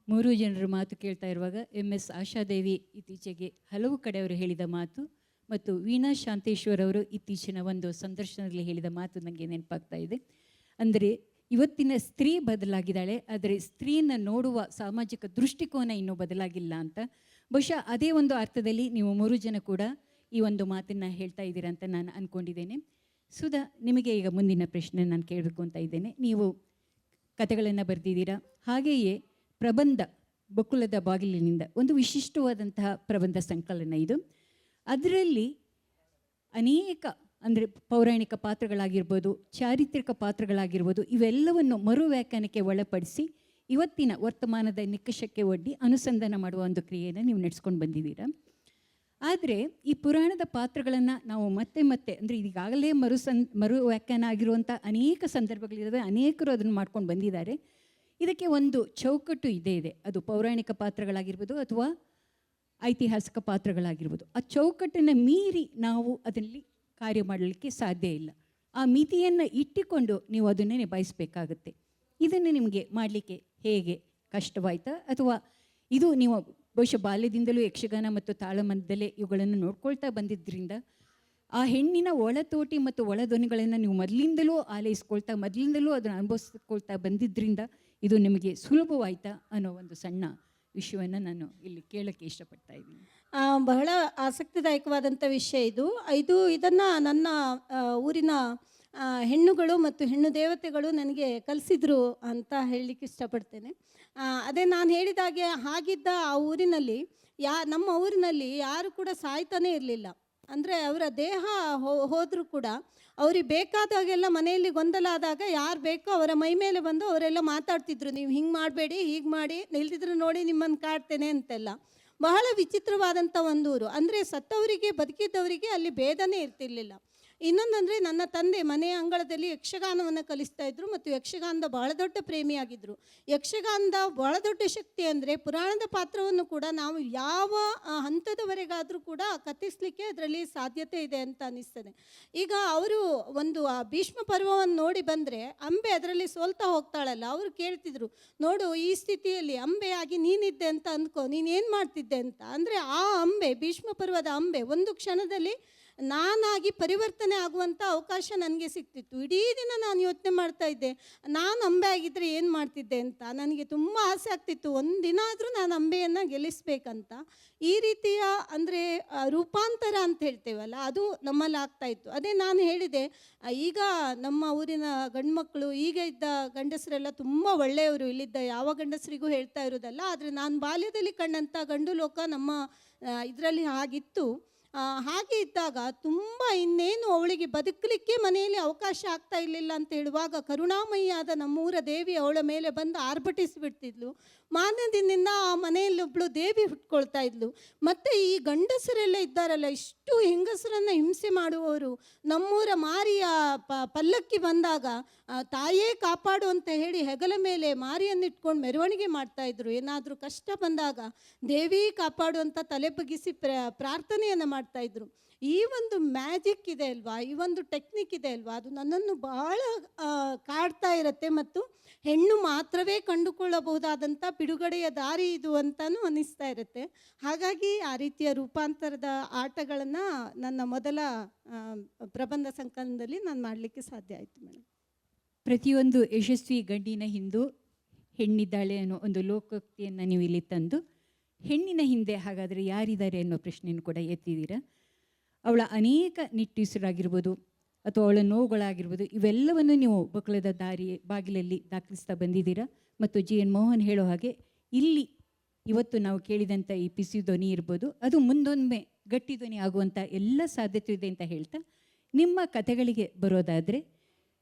3 ಜನರ ಮಾತು ಕೇಳ್ತಾ ಇರುವಾಗ MS ಆಶಾದೇವಿ ಇತ್ತೀಚೆಗೆ ಹಲವು ಕಡೆ ಅವರು ಹೇಳಿದ ಮಾತು ಮತ್ತು ವೀಣಾ ಶಾಂತೇಶ್ವರ್ ಅವರು ಇತ್ತೀಚಿನ ಒಂದು ಸಂದರ್ಶನದಲ್ಲಿ ಹೇಳಿದ ಮಾತು ನನಗೆ ನೆನಪಾಗ್ತಾ ಇದೆ. ಅಂದರೆ ಇವತ್ತಿನ ಸ್ತ್ರೀ ಬದಲಾಗಿದ್ದಾಳೆ, ಆದರೆ ಸ್ತ್ರೀನ ನೋಡುವ ಸಾಮಾಜಿಕ ದೃಷ್ಟಿಕೋನ ಇನ್ನೂ ಬದಲಾಗಿಲ್ಲ ಅಂತ. ಬಹುಶಃ ಅದೇ ಒಂದು ಅರ್ಥದಲ್ಲಿ ನೀವು 3 ಜನ ಕೂಡ ಈ ಒಂದು ಮಾತನ್ನು ಹೇಳ್ತಾ ಇದ್ದೀರಾ ಅಂತ ನಾನು ಅಂದ್ಕೊಂಡಿದ್ದೇನೆ. ಸುಧಾ, ನಿಮಗೆ ಈಗ ಮುಂದಿನ ಪ್ರಶ್ನೆ ನಾನು ಕೇಳಬೇಕು ಅಂತ ಇದ್ದೇನೆ. ನೀವು ಕಥೆಗಳನ್ನು ಬರೆದಿದ್ದೀರಾ, ಹಾಗೆಯೇ ಪ್ರಬಂಧ ಬಕುಲದ ಬಾಗಿಲಿನಿಂದ ಒಂದು ವಿಶಿಷ್ಟವಾದಂತಹ ಪ್ರಬಂಧ ಸಂಕಲನ ಇದು. ಅದರಲ್ಲಿ ಅನೇಕ ಅಂದರೆ ಪೌರಾಣಿಕ ಪಾತ್ರಗಳಾಗಿರ್ಬೋದು, ಚಾರಿತ್ರಿಕ ಪಾತ್ರಗಳಾಗಿರ್ಬೋದು, ಇವೆಲ್ಲವನ್ನು ಮರು ವ್ಯಾಖ್ಯಾನಕ್ಕೆ ಒಳಪಡಿಸಿ ಇವತ್ತಿನ ವರ್ತಮಾನದ ನಿಕಷಕ್ಕೆ ಒಡ್ಡಿ ಅನುಸಂಧಾನ ಮಾಡುವ ಒಂದು ಕ್ರಿಯೆಯನ್ನು ನೀವು ನಡೆಸ್ಕೊಂಡು ಬಂದಿದ್ದೀರಾ. ಆದರೆ ಈ ಪುರಾಣದ ಪಾತ್ರಗಳನ್ನು ನಾವು ಮತ್ತೆ ಅಂದರೆ ಈಗಾಗಲೇ ಮರು ವ್ಯಾಖ್ಯಾನ ಆಗಿರುವಂಥ ಅನೇಕ ಸಂದರ್ಭಗಳಿದ್ದಾವೆ, ಅನೇಕರು ಅದನ್ನು ಮಾಡ್ಕೊಂಡು ಬಂದಿದ್ದಾರೆ. ಇದಕ್ಕೆ ಒಂದು ಚೌಕಟ್ಟು ಇದೆ. ಅದು ಪೌರಾಣಿಕ ಪಾತ್ರಗಳಾಗಿರ್ಬೋದು ಅಥವಾ ಐತಿಹಾಸಿಕ ಪಾತ್ರಗಳಾಗಿರ್ಬೋದು. ಆ ಚೌಕಟ್ಟನ್ನು ಮೀರಿ ನಾವು ಅದರಲ್ಲಿ ಕಾರ್ಯ ಮಾಡಲಿಕ್ಕೆ ಸಾಧ್ಯ ಇಲ್ಲ. ಆ ಮಿತಿಯನ್ನು ಇಟ್ಟುಕೊಂಡು ನೀವು ಅದನ್ನು ನಿಭಾಯಿಸಬೇಕಾಗುತ್ತೆ. ಇದನ್ನು ನಿಮಗೆ ಮಾಡಲಿಕ್ಕೆ ಹೇಗೆ ಕಷ್ಟವಾಯ್ತಾ, ಅಥವಾ ಇದು ನೀವು ಬಹುಶಃ ಬಾಲ್ಯದಿಂದಲೂ ಯಕ್ಷಗಾನ ಮತ್ತು ತಾಳಮದ್ದಲೆ ಇವುಗಳನ್ನು ನೋಡ್ಕೊಳ್ತಾ ಬಂದಿದ್ದರಿಂದ ಆ ಹೆಣ್ಣಿನ ಒಳತೋಟಿ ಮತ್ತು ಒಳಧ್ವನಿಗಳನ್ನು ನೀವು ಮೊದಲಿಂದಲೂ ಆಲೈಸ್ಕೊಳ್ತಾ ಮೊದಲಿಂದಲೂ ಅದನ್ನು ಅನುಭವಿಸ್ಕೊಳ್ತಾ ಬಂದಿದ್ದರಿಂದ ಇದು ನಿಮಗೆ ಸುಲಭವಾಯ್ತಾ ಅನ್ನೋ ಒಂದು ಸಣ್ಣ ವಿಷಯವನ್ನು ನಾನು ಇಲ್ಲಿ ಕೇಳೋಕ್ಕೆ ಇಷ್ಟಪಡ್ತಾ ಇದ್ದೀನಿ. ಬಹಳ ಆಸಕ್ತಿದಾಯಕವಾದಂಥ ವಿಷಯ ಇದನ್ನು ನನ್ನ ಊರಿನ ಹೆಣ್ಣುಗಳು ಮತ್ತು ಹೆಣ್ಣು ದೇವತೆಗಳು ನನಗೆ ಕಲಿಸಿದ್ರು ಅಂತ ಹೇಳಲಿಕ್ಕೆ ಇಷ್ಟಪಡ್ತೇನೆ. ಅದೇ ನಾನು ಹೇಳಿದಾಗೆ ಹಾಗಿದ್ದ ಆ ಊರಿನಲ್ಲಿ ನಮ್ಮ ಊರಿನಲ್ಲಿ ಯಾರು ಕೂಡ ಸಾಯ್ತಾನೇ ಇರಲಿಲ್ಲ. ಅಂದರೆ ಅವರ ದೇಹ ಹೋದರೂ ಕೂಡ ಅವ್ರಿಗೆ ಬೇಕಾದಾಗೆಲ್ಲ ಮನೆಯಲ್ಲಿ ಗೊಂದಲ ಆದಾಗ ಯಾರು ಬೇಕೋ ಅವರ ಮೈ ಮೇಲೆ ಬಂದು ಅವರೆಲ್ಲ ಮಾತಾಡ್ತಿದ್ರು, ನೀವು ಹಿಂಗೆ ಮಾಡಬೇಡಿ, ಹೀಗೆ ಮಾಡಿ, ನಿಲ್ದಿದ್ರೆ ನೋಡಿ ನಿಮ್ಮನ್ನು ಕಾಡ್ತೇನೆ ಅಂತೆಲ್ಲ. ಬಹಳ ವಿಚಿತ್ರವಾದಂಥ ಒಂದು ಊರು. ಅಂದರೆ ಸತ್ತವರಿಗೆ ಬದುಕಿದ್ದವರಿಗೆ ಅಲ್ಲಿ ಭೇದನೇ ಇರ್ತಿರ್ಲಿಲ್ಲ. ಇನ್ನೊಂದಂದರೆ ನನ್ನ ತಂದೆ ಮನೆಯ ಅಂಗಳದಲ್ಲಿ ಯಕ್ಷಗಾನವನ್ನು ಕಲಿಸ್ತಾ ಇದ್ರು ಮತ್ತು ಯಕ್ಷಗಾನದ ಬಹಳ ದೊಡ್ಡ ಪ್ರೇಮಿಯಾಗಿದ್ದರು. ಯಕ್ಷಗಾನದ ಬಹಳ ದೊಡ್ಡ ಶಕ್ತಿ ಅಂದರೆ ಪುರಾಣದ ಪಾತ್ರವನ್ನು ಕೂಡ ನಾವು ಯಾವ ಹಂತದವರೆಗಾದರೂ ಕೂಡ ಕಥಿಸಲಿಕ್ಕೆ ಅದರಲ್ಲಿ ಸಾಧ್ಯತೆ ಇದೆ ಅಂತ ಅನ್ನಿಸ್ತದೆ. ಈಗ ಅವರು ಒಂದು ಆ ಭೀಷ್ಮ ಪರ್ವವನ್ನು ನೋಡಿ ಬಂದರೆ ಅಂಬೆ ಅದರಲ್ಲಿ ಸೋಲ್ತಾ ಹೋಗ್ತಾಳಲ್ಲ, ಅವರು ಕೇಳ್ತಿದ್ರು, ನೋಡು ಈ ಸ್ಥಿತಿಯಲ್ಲಿ ಅಂಬೆಯಾಗಿ ನೀನಿದ್ದೆ ಅಂತ ಅಂದ್ಕೋ, ನೀನೇನು ಮಾಡ್ತಿದ್ದೆ ಅಂತ. ಅಂದರೆ ಆ ಅಂಬೆ, ಭೀಷ್ಮ ಪರ್ವದ ಅಂಬೆ ಒಂದು ಕ್ಷಣದಲ್ಲಿ ನಾನಾಗಿ ಪರಿವರ್ತನೆ ಆಗುವಂಥ ಅವಕಾಶ ನನಗೆ ಸಿಗ್ತಿತ್ತು. ಇಡೀ ದಿನ ನಾನು ಯೋಚನೆ ಮಾಡ್ತಾ ಇದ್ದೆ, ನಾನು ಅಂಬೆ ಆಗಿದ್ದರೆ ಏನು ಮಾಡ್ತಿದ್ದೆ ಅಂತ. ನನಗೆ ತುಂಬ ಆಸೆ ಆಗ್ತಿತ್ತು, ಒಂದಿನ ಆದರೂ ನಾನು ಅಂಬೆಯನ್ನು ಗೆಲ್ಲಿಸ್ಬೇಕಂತ. ಈ ರೀತಿಯ ಅಂದರೆ ರೂಪಾಂತರ ಅಂತ ಹೇಳ್ತೇವಲ್ಲ, ಅದು ನಮ್ಮಲ್ಲಿ ಆಗ್ತಾಯಿತ್ತು. ಅದೇ ನಾನು ಹೇಳಿದೆ, ಈಗ ನಮ್ಮ ಊರಿನ ಗಂಡ್ಮಕ್ಕಳು, ಈಗ ಇದ್ದ ಗಂಡಸರೆಲ್ಲ ತುಂಬ ಒಳ್ಳೆಯವರು, ಇಲ್ಲಿದ್ದ ಯಾವ ಗಂಡಸರಿಗೂ ಹೇಳ್ತಾ ಇರೋದಲ್ಲ. ಆದರೆ ನಾನು ಬಾಲ್ಯದಲ್ಲಿ ಕಂಡಂಥ ಗಂಡು ಲೋಕ ನಮ್ಮ ಇದರಲ್ಲಿ ಆಗಿತ್ತು. ಹಾಗೆ ಇದ್ದಾಗ ತುಂಬ ಇನ್ನೇನು ಅವಳಿಗೆ ಬದುಕಲಿಕ್ಕೆ ಮನೆಯಲ್ಲಿ ಅವಕಾಶ ಆಗ್ತಾ ಇರಲಿಲ್ಲ ಅಂತ ಹೇಳುವಾಗ ಕರುಣಾಮಯಿಯಾದ ನಮ್ಮೂರ ದೇವಿ ಅವಳ ಮೇಲೆ ಬಂದು ಆರ್ಭಟಿಸಿಬಿಡ್ತಿದ್ಲು. ಮಾನದಿಂದಿಂದ ಆ ಮನೆಯಲ್ಲಿ ಒಬ್ಬಳು ದೇವಿ ಹುಟ್ಕೊಳ್ತಾ ಇದ್ಲು. ಮತ್ತು ಈ ಗಂಡಸರೆಲ್ಲ ಇದ್ದಾರಲ್ಲ, ಇಷ್ಟು ಹೆಂಗಸರನ್ನು ಹಿಂಸೆ ಮಾಡುವವರು, ನಮ್ಮೂರ ಮಾರಿಯ ಪಲ್ಲಕ್ಕಿ ಬಂದಾಗ ತಾಯೇ ಕಾಪಾಡು ಅಂತ ಹೇಳಿ ಹೆಗಲ ಮೇಲೆ ಮಾರಿಯನ್ನಿಟ್ಕೊಂಡು ಮೆರವಣಿಗೆ ಮಾಡ್ತಾಯಿದ್ರು. ಏನಾದರೂ ಕಷ್ಟ ಬಂದಾಗ ದೇವಿ ಕಾಪಾಡು ಅಂತ ತಲೆ ಬಗ್ಗಿಸಿ ಪ್ರಾರ್ಥನೆಯನ್ನು ಮಾಡ್ತಾಯಿದ್ರು. ಈ ಒಂದು ಮ್ಯಾಜಿಕ್ ಇದೆ ಅಲ್ವಾ, ಈ ಒಂದು ಟೆಕ್ನಿಕ್ ಇದೆ ಅಲ್ವಾ, ಅದು ನನ್ನನ್ನು ಬಹಳ ಕಾಡ್ತಾ ಇರುತ್ತೆ. ಮತ್ತು ಹೆಣ್ಣು ಮಾತ್ರವೇ ಕಂಡುಕೊಳ್ಳಬಹುದಾದಂಥ ಬಿಡುಗಡೆಯ ದಾರಿ ಇದು ಅಂತಲೂ ಅನ್ನಿಸ್ತಾ ಇರುತ್ತೆ. ಹಾಗಾಗಿ ಆ ರೀತಿಯ ರೂಪಾಂತರದ ಆಟಗಳನ್ನು ನನ್ನ ಮೊದಲ ಪ್ರಬಂಧ ಸಂಕಲನದಲ್ಲಿ ನಾನು ಮಾಡಲಿಕ್ಕೆ ಸಾಧ್ಯ ಆಯಿತು ಮೇಡಮ್. ಪ್ರತಿಯೊಂದು ಯಶಸ್ವಿ ಗಂಡಿನ ಹಿಂದೂ ಹೆಣ್ಣಿದ್ದಾಳೆ ಅನ್ನೋ ಒಂದು ಲೋಕೋಕ್ತಿಯನ್ನು ನೀವು ಇಲ್ಲಿ ತಂದು ಹೆಣ್ಣಿನ ಹಿಂದೆ ಹಾಗಾದರೆ ಯಾರಿದ್ದಾರೆ ಅನ್ನೋ ಪ್ರಶ್ನೆಯನ್ನು ಕೂಡ ಎತ್ತಿದ್ದೀರಾ. ಅವಳ ಅನೇಕ ನಿಟ್ಟುಸಿರಾಗಿರ್ಬೋದು ಅಥವಾ ಅವಳ ನೋವುಗಳಾಗಿರ್ಬೋದು, ಇವೆಲ್ಲವನ್ನು ನೀವು ಬಕಳದ ಬಾಗಿಲಲ್ಲಿ ದಾಖಲಿಸ್ತಾ ಬಂದಿದ್ದೀರಾ. ಮತ್ತು GN ಮೋಹನ್ ಹೇಳೋ ಹಾಗೆ ಇಲ್ಲಿ ಇವತ್ತು ನಾವು ಕೇಳಿದಂಥ ಈ ಪಿಸಿ ಧ್ವನಿ ಇರ್ಬೋದು, ಅದು ಮುಂದೊಮ್ಮೆ ಗಟ್ಟಿ ಧ್ವನಿ ಆಗುವಂಥ ಎಲ್ಲ ಸಾಧ್ಯತೆ ಇದೆ ಅಂತ ಹೇಳ್ತಾ, ನಿಮ್ಮ ಕಥೆಗಳಿಗೆ ಬರೋದಾದರೆ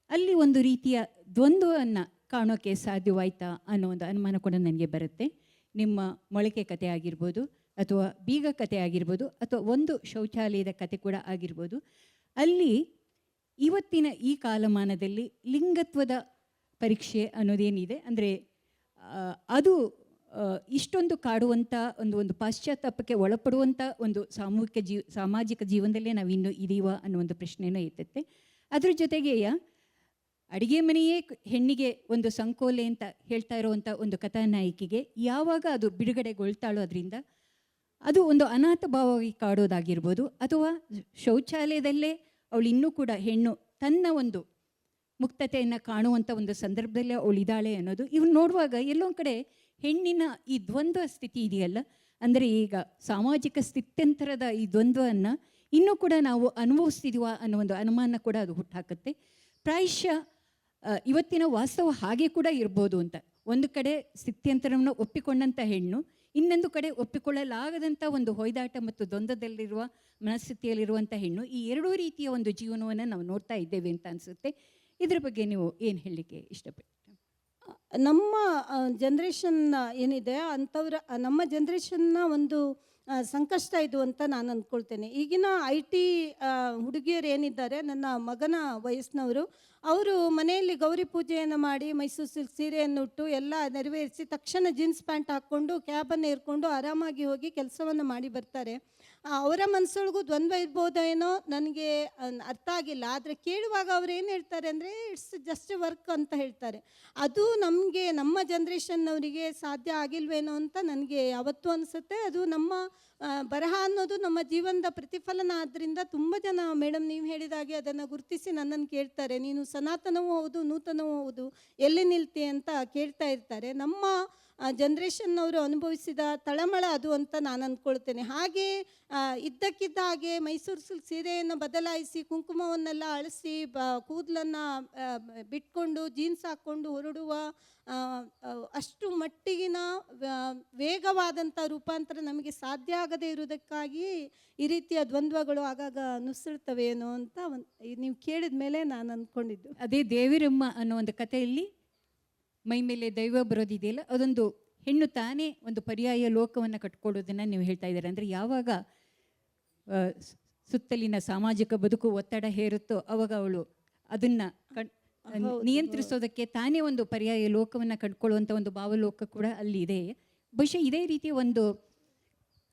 ಅಲ್ಲಿ ಒಂದು ರೀತಿಯ ದ್ವಂದ್ವವನ್ನು ಕಾಣೋಕ್ಕೆ ಸಾಧ್ಯವಾಯ್ತಾ ಅನ್ನೋ ಒಂದು ಅನುಮಾನ ಕೂಡ ನನಗೆ ಬರುತ್ತೆ. ನಿಮ್ಮ ಮೊಳಕೆ ಕಥೆ ಆಗಿರ್ಬೋದು, ಅಥವಾ ಬೀಗ ಕಥೆ ಆಗಿರ್ಬೋದು, ಅಥವಾ ಒಂದು ಶೌಚಾಲಯದ ಕಥೆ ಕೂಡ ಆಗಿರ್ಬೋದು. ಅಲ್ಲಿ ಇವತ್ತಿನ ಈ ಕಾಲಮಾನದಲ್ಲಿ ಲಿಂಗತ್ವದ ಪರೀಕ್ಷೆ ಅನ್ನೋದೇನಿದೆ, ಅಂದರೆ ಅದು ಇಷ್ಟೊಂದು ಕಾಡುವಂಥ ಒಂದು ಪಾಶ್ಚಾತ್ತಾಪಕ್ಕೆ ಒಳಪಡುವಂಥ ಒಂದು ಸಾಮಾಜಿಕ ಜೀವನದಲ್ಲೇ ನಾವು ಇನ್ನೂ ಇದೀವ ಅನ್ನೋ ಒಂದು ಪ್ರಶ್ನೆನೂ ಎತ್ತುತ್ತೆ. ಅದ್ರ ಜೊತೆಗೆ ಅಡುಗೆ ಮನೆಯೇ ಹೆಣ್ಣಿಗೆ ಒಂದು ಸಂಕೋಲೆ ಅಂತ ಹೇಳ್ತಾ ಇರುವಂಥ ಒಂದು ಕಥಾನಾಯಕಿಗೆ ಯಾವಾಗ ಅದು ಬಿಡುಗಡೆಗೊಳ್ತಾಳೋ ಅದರಿಂದ ಅದು ಒಂದು ಅನಾಥ ಭಾವವಾಗಿ ಕಾಡೋದಾಗಿರ್ಬೋದು, ಅಥವಾ ಶೌಚಾಲಯದಲ್ಲೇ ಅವಳು ಇನ್ನೂ ಕೂಡ ಹೆಣ್ಣು ತನ್ನ ಒಂದು ಮುಕ್ತತೆಯನ್ನು ಕಾಣುವಂಥ ಒಂದು ಸಂದರ್ಭದಲ್ಲೇ ಅವಳಿದ್ದಾಳೆ ಅನ್ನೋದು ಇವ್ನು ನೋಡುವಾಗ ಎಲ್ಲೊಂದು ಕಡೆ ಹೆಣ್ಣಿನ ಈ ದ್ವಂದ್ವ ಸ್ಥಿತಿ ಇದೆಯಲ್ಲ, ಅಂದರೆ ಈಗ ಸಾಮಾಜಿಕ ಸ್ಥಿತ್ಯಂತರದ ಈ ದ್ವಂದ್ವವನ್ನು ಇನ್ನೂ ಕೂಡ ನಾವು ಅನುಭವಿಸ್ತಿದೀವ ಅನ್ನೋ ಒಂದು ಅನುಮಾನ ಕೂಡ ಅದು ಹುಟ್ಟಾಕುತ್ತೆ. ಪ್ರಾಯಶಃ ಇವತ್ತಿನ ವಾಸ್ತವ ಹಾಗೆ ಕೂಡ ಇರ್ಬೋದು ಅಂತ. ಒಂದು ಕಡೆ ಸ್ಥಿತ್ಯಂತರವನ್ನು ಒಪ್ಪಿಕೊಂಡಂಥ ಹೆಣ್ಣು, ಇನ್ನೊಂದು ಕಡೆ ಒಪ್ಪಿಕೊಳ್ಳಲಾಗದಂಥ ಒಂದು ಹೊಯ್ದಾಟ ಮತ್ತು ದ್ವಂದ್ವದಲ್ಲಿರುವ ಮನಸ್ಥಿತಿಯಲ್ಲಿರುವಂಥ ಹೆಣ್ಣು, ಈ ಎರಡೂ ರೀತಿಯ ಒಂದು ಜೀವನವನ್ನು ನಾವು ನೋಡ್ತಾ ಇದ್ದೇವೆ ಅಂತ ಅನಿಸುತ್ತೆ. ಇದ್ರ ಬಗ್ಗೆ ನೀವು ಏನು ಹೇಳಲಿಕ್ಕೆ ಇಷ್ಟಪಡ್ತೀರಿ? ನಮ್ಮ ಜನ್ರೇಷನ್ ಏನಿದೆ ಅಂಥವ್ರ ನಮ್ಮ ಜನ್ರೇಷನ್ನ ಒಂದು ಸಂಕಷ್ಟ ಇದು ಅಂತ ನಾನು ಅಂದ್ಕೊಳ್ತೇನೆ. ಈಗಿನ IT ಹುಡುಗಿಯರು ಏನಿದ್ದಾರೆ, ನನ್ನ ಮಗನ ವಯಸ್ಸಿನವರು, ಅವರು ಮನೆಯಲ್ಲಿ ಗೌರಿ ಪೂಜೆಯನ್ನು ಮಾಡಿ ಮೈಸೂರು ಸಿಲ್ಕ್ ಸೀರೆಯನ್ನು ಉಟ್ಟು ಎಲ್ಲ ನೆರವೇರಿಸಿ ತಕ್ಷಣ ಜೀನ್ಸ್ ಪ್ಯಾಂಟ್ ಹಾಕ್ಕೊಂಡು ಕ್ಯಾಬನ್ನು ಏರ್ಕೊಂಡು ಆರಾಮಾಗಿ ಹೋಗಿ ಕೆಲಸವನ್ನು ಮಾಡಿ ಬರ್ತಾರೆ. ಅವರ ಮನಸ್ಸೊಳಗೂ ದ್ವಂದ್ವ ಇರ್ಬೋದೇನೋ ನನಗೆ ಅರ್ಥ ಆಗಿಲ್ಲ. ಆದರೆ ಕೇಳುವಾಗ ಅವ್ರು ಏನು ಹೇಳ್ತಾರೆ ಅಂದರೆ ಇಟ್ಸ್ ಜಸ್ಟ್ ವರ್ಕ್ ಅಂತ ಹೇಳ್ತಾರೆ. ಅದು ನಮಗೆ ನಮ್ಮ ಜನ್ರೇಷನ್ನವರಿಗೆ ಸಾಧ್ಯ ಆಗಿಲ್ವೇನೋ ಅಂತ ನನಗೆ ಯಾವತ್ತೂ ಅನಿಸುತ್ತೆ. ಅದು ನಮ್ಮ ಬರಹ ಅನ್ನೋದು ನಮ್ಮ ಜೀವನದ ಪ್ರತಿಫಲನ. ಆದ್ದರಿಂದ ತುಂಬ ಜನ ಮೇಡಮ್ ನೀವು ಹೇಳಿದಾಗೆ ಅದನ್ನು ಗುರುತಿಸಿ ನನ್ನನ್ನು ಕೇಳ್ತಾರೆ, ನೀನು ಸನಾತನವೂ ಹೌದು ನೂತನವೂ ಹೌದು, ಎಲ್ಲಿ ನಿಲ್ತಿ ಅಂತ ಕೇಳ್ತಾ ಇರ್ತಾರೆ. ನಮ್ಮ ಜನ್ರೇಷನ್ನವರು ಅನುಭವಿಸಿದ ತಳಮಳ ಅದು ಅಂತ ನಾನು ಅಂದ್ಕೊಳ್ತೇನೆ. ಹಾಗೆ ಇದ್ದಕ್ಕಿದ್ದ ಹಾಗೆ ಮೈಸೂರು ಸಿಲ್ಕ್ ಸೀರೆಯನ್ನು ಬದಲಾಯಿಸಿ ಕುಂಕುಮವನ್ನೆಲ್ಲ ಅಳಿಸಿ ಕೂದಲನ್ನು ಬಿಟ್ಕೊಂಡು ಜೀನ್ಸ್ ಹಾಕ್ಕೊಂಡು ಹೊರಡುವ ಅಷ್ಟು ಮಟ್ಟಿಗಿನ ವೇಗವಾದಂಥ ರೂಪಾಂತರ ನಮಗೆ ಸಾಧ್ಯ ಆಗದೇ ಇರುವುದಕ್ಕಾಗಿ ಈ ರೀತಿಯ ದ್ವಂದ್ವಗಳು ಆಗಾಗ ನುಸುಳ್ತವೇನೋ ಅಂತ ನೀವು ಕೇಳಿದ ಮೇಲೆ ನಾನು ಅಂದ್ಕೊಂಡಿದ್ದು. ಅದೇ ದೇವಿರಮ್ಮ ಅನ್ನೋ ಒಂದು ಕಥೆಯಲ್ಲಿ ಮೈ ಮೇಲೆ ದೈವ ಬರೋದಿದೆಯಲ್ಲ, ಅದೊಂದು ಹೆಣ್ಣು ತಾನೇ ಒಂದು ಪರ್ಯಾಯ ಲೋಕವನ್ನು ಕಟ್ಕೊಳ್ಳೋದನ್ನು ನೀವು ಹೇಳ್ತಾ ಇದ್ದಾರೆ. ಅಂದರೆ ಯಾವಾಗ ಸುತ್ತಲಿನ ಸಾಮಾಜಿಕ ಬದುಕು ಒತ್ತಡ ಹೇರುತ್ತೋ ಅವಾಗ ಅವಳು ಅದನ್ನು ನಿಯಂತ್ರಿಸೋದಕ್ಕೆ ತಾನೇ ಒಂದು ಪರ್ಯಾಯ ಲೋಕವನ್ನು ಕಂಡುಕೊಳ್ಳುವಂಥ ಒಂದು ಭಾವಲೋಕ ಕೂಡ ಅಲ್ಲಿ ಇದೆ. ಬಹುಶಃ ಇದೇ ರೀತಿಯ ಒಂದು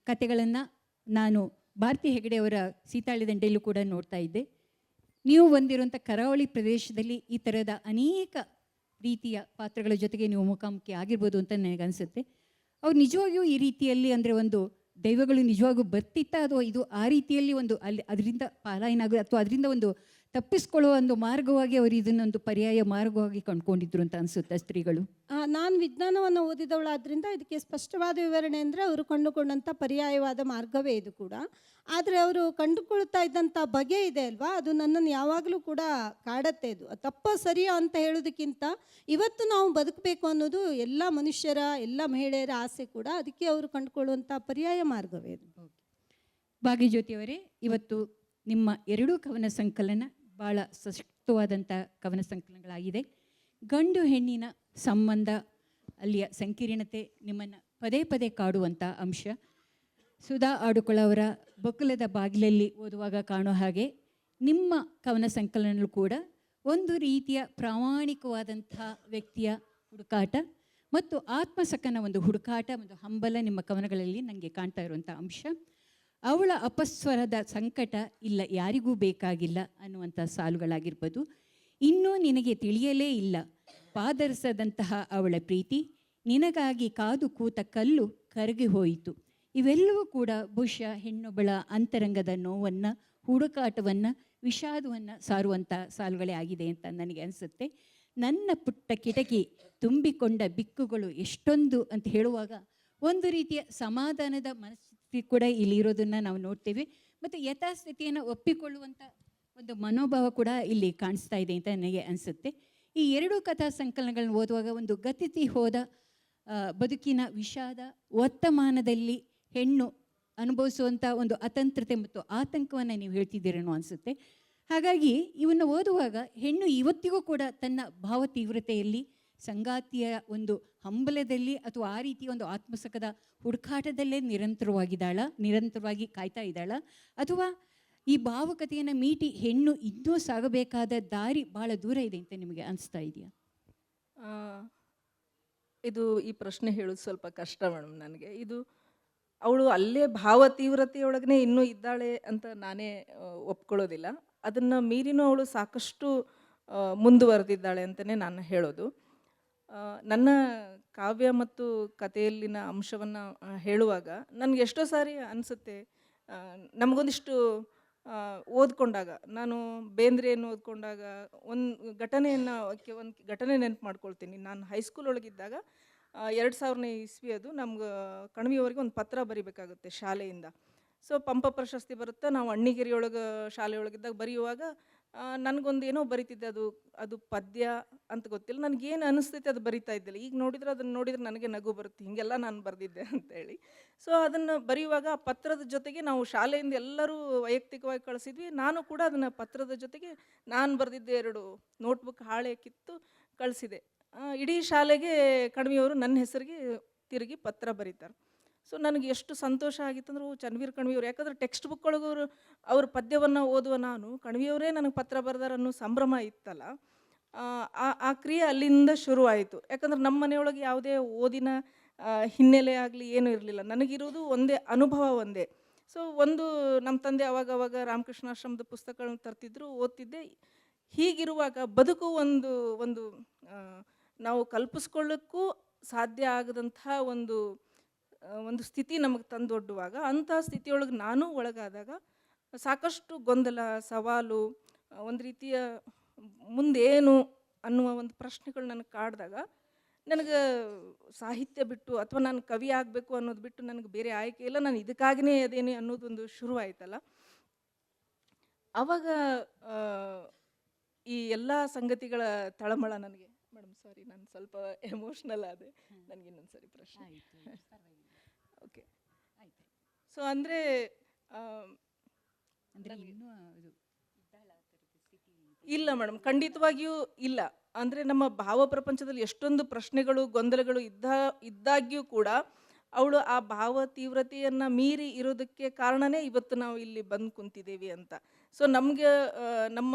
ಕತೆಗಳನ್ನು ನಾನು ಭಾರತಿ ಹೆಗಡೆ ಅವರ ಸೀತಾಳಿ ದಂಡೆಯಲ್ಲೂ ಕೂಡ ನೋಡ್ತಾ ಇದ್ದೆ. ನೀವು ಹೊಂದಿರುವಂಥ ಕರಾವಳಿ ಪ್ರದೇಶದಲ್ಲಿ ಈ ಥರದ ಅನೇಕ ರೀತಿಯ ಪಾತ್ರಗಳ ಜೊತೆಗೆ ನೀವು ಮುಖಾಮುಖಿ ಆಗಿರ್ಬೋದು ಅಂತ ನನಗನ್ಸುತ್ತೆ. ಅವ್ರು ನಿಜವಾಗಿಯೂ ಈ ರೀತಿಯಲ್ಲಿ ಅಂದರೆ ಒಂದು ದೈವಗಳು ನಿಜವಾಗೂ ಬರ್ತಿತ್ತ ಅಥವಾ ಇದು ಆ ರೀತಿಯಲ್ಲಿ ಒಂದು ಅಲ್ಲಿ ಅದರಿಂದ ಪಾಲಾಯನ ಆಗೋದು ಅಥವಾ ಅದರಿಂದ ಒಂದು ತಪ್ಪಿಸ್ಕೊಳ್ಳೋ ಒಂದು ಮಾರ್ಗವಾಗಿ ಅವರು ಇದನ್ನೊಂದು ಪರ್ಯಾಯ ಮಾರ್ಗವಾಗಿ ಕಂಡುಕೊಂಡಿದ್ರು ಅಂತ ಅನಿಸುತ್ತೆ ಸ್ತ್ರೀಗಳು. ನಾನು ವಿಜ್ಞಾನವನ್ನು ಓದಿದವಳಾದ್ರಿಂದ ಇದಕ್ಕೆ ಸ್ಪಷ್ಟವಾದ ವಿವರಣೆ ಅಂದರೆ ಅವರು ಕಂಡುಕೊಂಡಂಥ ಪರ್ಯಾಯವಾದ ಮಾರ್ಗವೇ ಇದು ಕೂಡ. ಆದರೆ ಅವರು ಕಂಡುಕೊಳ್ತಾ ಇದ್ದಂಥ ಬಗೆ ಇದೆ ಅಲ್ವಾ, ಅದು ನನ್ನನ್ನು ಯಾವಾಗಲೂ ಕೂಡ ಕಾಡತ್ತೆ. ಇದು ತಪ್ಪ ಸರಿಯೋ ಅಂತ ಹೇಳೋದಕ್ಕಿಂತ ಇವತ್ತು ನಾವು ಬದುಕಬೇಕು ಅನ್ನೋದು ಎಲ್ಲ ಮನುಷ್ಯರ ಎಲ್ಲ ಮಹಿಳೆಯರ ಆಸೆ ಕೂಡ. ಅದಕ್ಕೆ ಅವರು ಕಂಡುಕೊಳ್ಳುವಂಥ ಪರ್ಯಾಯ ಮಾರ್ಗವೇ ಇದು. ಭಾಗ್ಯಜ್ಯೋತಿಯವರೇ, ಇವತ್ತು ನಿಮ್ಮ ಎರಡೂ ಕವನ ಸಂಕಲನ ಭಾಳ ಸಶಕ್ತವಾದಂಥ ಕವನ ಸಂಕಲನಗಳಾಗಿದೆ. ಗಂಡು ಹೆಣ್ಣಿನ ಸಂಬಂಧ, ಅಲ್ಲಿಯ ಸಂಕೀರ್ಣತೆ ನಿಮ್ಮನ್ನು ಪದೇ ಪದೇ ಕಾಡುವಂಥ ಅಂಶ. ಸುಧಾ ಆಡುಕೊಳ ಅವರ ಬಕುಲದ ಬಾಗಿಲಲ್ಲಿ ಓದುವಾಗ ಕಾಣೋ ಹಾಗೆ ನಿಮ್ಮ ಕವನ ಸಂಕಲನಗಳು ಕೂಡ ಒಂದು ರೀತಿಯ ಪ್ರಾಮಾಣಿಕವಾದಂಥ ವ್ಯಕ್ತಿಯ ಹುಡುಕಾಟ ಮತ್ತು ಆತ್ಮಸಕನ ಒಂದು ಹುಡುಕಾಟ, ಒಂದು ಹಂಬಲ ನಿಮ್ಮ ಕವನಗಳಲ್ಲಿ ನನಗೆ ಕಾಣ್ತಾ ಇರುವಂಥ ಅಂಶ. ಅವಳ ಅಪಸ್ವರದ ಸಂಕಟ ಇಲ್ಲ ಯಾರಿಗೂ ಬೇಕಾಗಿಲ್ಲ ಅನ್ನುವಂಥ ಸಾಲುಗಳಾಗಿರ್ಬೋದು. ಇನ್ನೂ ನಿನಗೆ ತಿಳಿಯಲೇ ಇಲ್ಲ ಪಾದರಸದಂತಹ ಅವಳ ಪ್ರೀತಿ, ನಿನಗಾಗಿ ಕಾದು ಕೂತ ಕಲ್ಲು ಕರಗಿ ಹೋಯಿತು. ಇವೆಲ್ಲವೂ ಕೂಡ ಬಹುಶಃ ಹೆಣ್ಣೊಬ್ಬಳ ಅಂತರಂಗದ ನೋವನ್ನು, ಹುಡುಕಾಟವನ್ನು, ವಿಷಾದವನ್ನು ಸಾರುವಂಥ ಸಾಲುಗಳೇ ಆಗಿದೆ ಅಂತ ನನಗೆ ಅನಿಸುತ್ತೆ. ನನ್ನ ಪುಟ್ಟ ಕಿಟಕಿ ತುಂಬಿಕೊಂಡ ಬಿಕ್ಕುಗಳು ಎಷ್ಟೊಂದು ಅಂತ ಹೇಳುವಾಗ ಒಂದು ರೀತಿಯ ಸಮಾಧಾನದ ಮನಸ್ಥಿತಿ ಕೂಡ ಇಲ್ಲಿ ಇರೋದನ್ನು ನಾವು ನೋಡ್ತೇವೆ. ಮತ್ತು ಯಥಾಸ್ಥಿತಿಯನ್ನು ಒಪ್ಪಿಕೊಳ್ಳುವಂಥ ಒಂದು ಮನೋಭಾವ ಕೂಡ ಇಲ್ಲಿ ಕಾಣಿಸ್ತಾ ಇದೆ ಅಂತ ನನಗೆ ಅನಿಸುತ್ತೆ. ಈ ಎರಡೂ ಕಥಾ ಸಂಕಲನಗಳನ್ನ ಓದುವಾಗ ಒಂದು ಗತಿಸಿ ಹೋದ ಬದುಕಿನ ವಿಷಾದ, ವರ್ತಮಾನದಲ್ಲಿ ಹೆಣ್ಣು ಅನುಭವಿಸುವಂಥ ಒಂದು ಅತಂತ್ರತೆ ಮತ್ತು ಆತಂಕವನ್ನು ನೀವು ಹೇಳ್ತಿದ್ದೀರೇನೋ ಅನಿಸುತ್ತೆ. ಹಾಗಾಗಿ ಇವನ್ನು ಓದುವಾಗ ಹೆಣ್ಣು ಇವತ್ತಿಗೂ ಕೂಡ ತನ್ನ ಭಾವ ತೀವ್ರತೆಯಲ್ಲಿ, ಸಂಗಾತಿಯ ಒಂದು ಹಂಬಲದಲ್ಲಿ ಅಥವಾ ಆ ರೀತಿಯ ಒಂದು ಆತ್ಮಸಕದ ಹುಡುಕಾಟದಲ್ಲೇ ನಿರಂತರವಾಗಿ ಕಾಯ್ತಾ ಇದ್ದಾಳ, ಅಥವಾ ಈ ಭಾವುಕತೆಯನ್ನು ಮೀಟಿ ಹೆಣ್ಣು ಇನ್ನೂ ಸಾಗಬೇಕಾದ ದಾರಿ ಭಾಳ ದೂರ ಇದೆ ಅಂತ ನಿಮಗೆ ಅನಿಸ್ತಾ ಇದೆಯಾ? ಇದು ಈ ಪ್ರಶ್ನೆ ಹೇಳೋದು ಸ್ವಲ್ಪ ಕಷ್ಟ ಮೇಡಮ್ ನನಗೆ. ಇದು ಅವಳು ಅಲ್ಲೇ ಭಾವ ತೀವ್ರತೆಯೊಳಗನೆ ಇನ್ನೂ ಇದ್ದಾಳೆ ಅಂತ ನಾನೇ ಒಪ್ಕೊಳ್ಳೋದಿಲ್ಲ. ಅದನ್ನು ಮೀರಿನೂ ಅವಳು ಸಾಕಷ್ಟು ಮುಂದುವರೆದಿದ್ದಾಳೆ ಅಂತಲೇ ನಾನು ಹೇಳೋದು. ನನ್ನ ಕಾವ್ಯ ಮತ್ತು ಕಥೆಯಲ್ಲಿನ ಅಂಶವನ್ನು ಹೇಳುವಾಗ ನನಗೆ ಎಷ್ಟೋ ಸಾರಿ ಅನಿಸುತ್ತೆ, ನಮಗೊಂದಿಷ್ಟು ಓದ್ಕೊಂಡಾಗ, ನಾನು ಬೇಂದ್ರೆಯನ್ನು ಓದ್ಕೊಂಡಾಗ ಒಂದು ಘಟನೆ ನೆನಪು ಮಾಡ್ಕೊಳ್ತೀನಿ. ನಾನು ಹೈಸ್ಕೂಲ್ ಒಳಗಿದ್ದಾಗ 2000ನೇ ಇಸ್ವಿ ಅದು, ನಮ್ಗೆ ಕಣ್ವಿಯವರೆಗೆ ಒಂದು ಪತ್ರ ಬರಿಬೇಕಾಗುತ್ತೆ ಶಾಲೆಯಿಂದ. ಸೊ ಪಂಪ ಪ್ರಶಸ್ತಿ ಬರುತ್ತೆ. ನಾವು ಅಣ್ಣಿಗೇರಿಯೊಳಗೆ ಶಾಲೆಯೊಳಗಿದ್ದಾಗ ಬರೆಯುವಾಗ ನನಗೊಂದು ಏನೋ ಬರಿತಿದ್ದೆ, ಅದು ಪದ್ಯ ಅಂತ ಗೊತ್ತಿಲ್ಲ, ನನಗೇನು ಅನಿಸ್ತೈತೆ ಅದು ಬರಿತಾ ಇದ್ದಿಲ್ಲ. ಈಗ ಅದನ್ನು ನೋಡಿದ್ರೆ ನನಗೆ ನಗು ಬರುತ್ತೆ, ಹೀಗೆಲ್ಲ ನಾನು ಬರೆದಿದ್ದೆ ಅಂತೇಳಿ. ಸೊ ಅದನ್ನು ಬರೆಯುವಾಗ ಆ ಪತ್ರದ ಜೊತೆಗೆ ನಾವು ಶಾಲೆಯಿಂದ ಎಲ್ಲರೂ ವೈಯಕ್ತಿಕವಾಗಿ ಕಳಿಸಿದ್ವಿ. ನಾನು ಕೂಡ ಅದನ್ನು ಪತ್ರದ ಜೊತೆಗೆ ನಾನು ಬರೆದಿದ್ದೆ 2 ನೋಟ್ಬುಕ್ ಹಾಳೆ ಕಿತ್ತು ಕಳಿಸಿದೆ. ಇಡೀ ಶಾಲೆಗೆ ಕಣ್ವಿಯವರು ನನ್ನ ಹೆಸರಿಗೆ ತಿರುಗಿ ಪತ್ರ ಬರೀತಾರೆ. ಸೊ ನನಗೆ ಎಷ್ಟು ಸಂತೋಷ ಆಗಿತ್ತಂದ್ರೆ, ಚನ್ವೀರ್ ಕಣ್ವಿಯವರು, ಯಾಕಂದರೆ ಟೆಕ್ಸ್ಟ್ ಬುಕ್ ಒಳಗೆ ಅವ್ರ ಪದ್ಯವನ್ನು ಓದುವ ನಾನು, ಕಣ್ವಿಯವರೇ ನನಗೆ ಪತ್ರ ಬರೆದಾರ ಅನ್ನೋ ಸಂಭ್ರಮ ಇತ್ತಲ್ಲ, ಆ ಕ್ರಿಯೆ ಅಲ್ಲಿಂದ ಶುರುವಾಯಿತು. ಯಾಕಂದ್ರೆ ನಮ್ಮ ಮನೆಯೊಳಗೆ ಯಾವುದೇ ಓದಿನ ಹಿನ್ನೆಲೆ ಆಗಲಿ ಏನೂ ಇರಲಿಲ್ಲ. ನನಗಿರೋದು ಒಂದೇ ಅನುಭವ ಒಂದೇ. ಸೊ ಒಂದು ನಮ್ಮ ತಂದೆ ಅವಾಗ ರಾಮಕೃಷ್ಣಾಶ್ರಮದ ಪುಸ್ತಕಗಳನ್ನ ತರ್ತಿದ್ರು, ಓದ್ತಿದ್ದೆ. ಹೀಗಿರುವಾಗ ಬದುಕು ಒಂದು ಒಂದು ಆ, ನಾವು ಕಲ್ಪಿಸ್ಕೊಳ್ಳೋಕ್ಕೂ ಸಾಧ್ಯ ಆಗದಂತಹ ಒಂದು ಸ್ಥಿತಿ ನಮಗೆ ತಂದೊಡ್ಡುವಾಗ, ಅಂಥ ಸ್ಥಿತಿಯೊಳಗೆ ನಾನು ಒಳಗಾದಾಗ ಸಾಕಷ್ಟು ಗೊಂದಲ, ಸವಾಲು, ಒಂದು ರೀತಿಯ ಮುಂದೇನು ಅನ್ನುವ ಒಂದು ಪ್ರಶ್ನೆಗಳು ನನಗೆ ಕಾಡಿದಾಗ, ನನಗೆ ಸಾಹಿತ್ಯ ಬಿಟ್ಟು ಅಥವಾ ನಾನು ಕವಿ ಆಗಬೇಕು ಅನ್ನೋದು ಬಿಟ್ಟು ನನಗೆ ಬೇರೆ ಆಯ್ಕೆ ಇಲ್ಲ, ನಾನು ಇದಕ್ಕಾಗಿಯೇ ಅದೇನೆ ಅನ್ನೋದೊಂದು ಶುರುವಾಯ್ತಲ್ಲ. ಆವಾಗ ಈ ಎಲ್ಲ ಸಂಗತಿಗಳ ತಳಮಳ ನನಗೆ, ಮೇಡಮ್ ಸಾರಿ ನಾನು ಸ್ವಲ್ಪ ಎಮೋಷ್ನಲ್ ಆದೆ, ನನಗೆ ಇನ್ನೊಂದು ಸರಿ ಪ್ರಶ್ನೆ. ಓಕೆ, ಸೊ ಅಂದರೆ ಇಲ್ಲ ಮೇಡಮ್, ಖಂಡಿತವಾಗಿಯೂ ಇಲ್ಲ. ಅಂದರೆ ನಮ್ಮ ಭಾವ ಪ್ರಪಂಚದಲ್ಲಿ ಎಷ್ಟೊಂದು ಪ್ರಶ್ನೆಗಳು, ಗೊಂದಲಗಳು ಇದ್ದಾಗ್ಯೂ ಕೂಡ ಅವಳು ಆ ಭಾವ ತೀವ್ರತೆಯನ್ನು ಮೀರಿ ಇರೋದಕ್ಕೆ ಕಾರಣನೇ ಇವತ್ತು ನಾವು ಇಲ್ಲಿ ಬಂದು ಕುಂತಿದ್ದೀವಿ ಅಂತ. ಸೊ ನಮಗೆ ನಮ್ಮ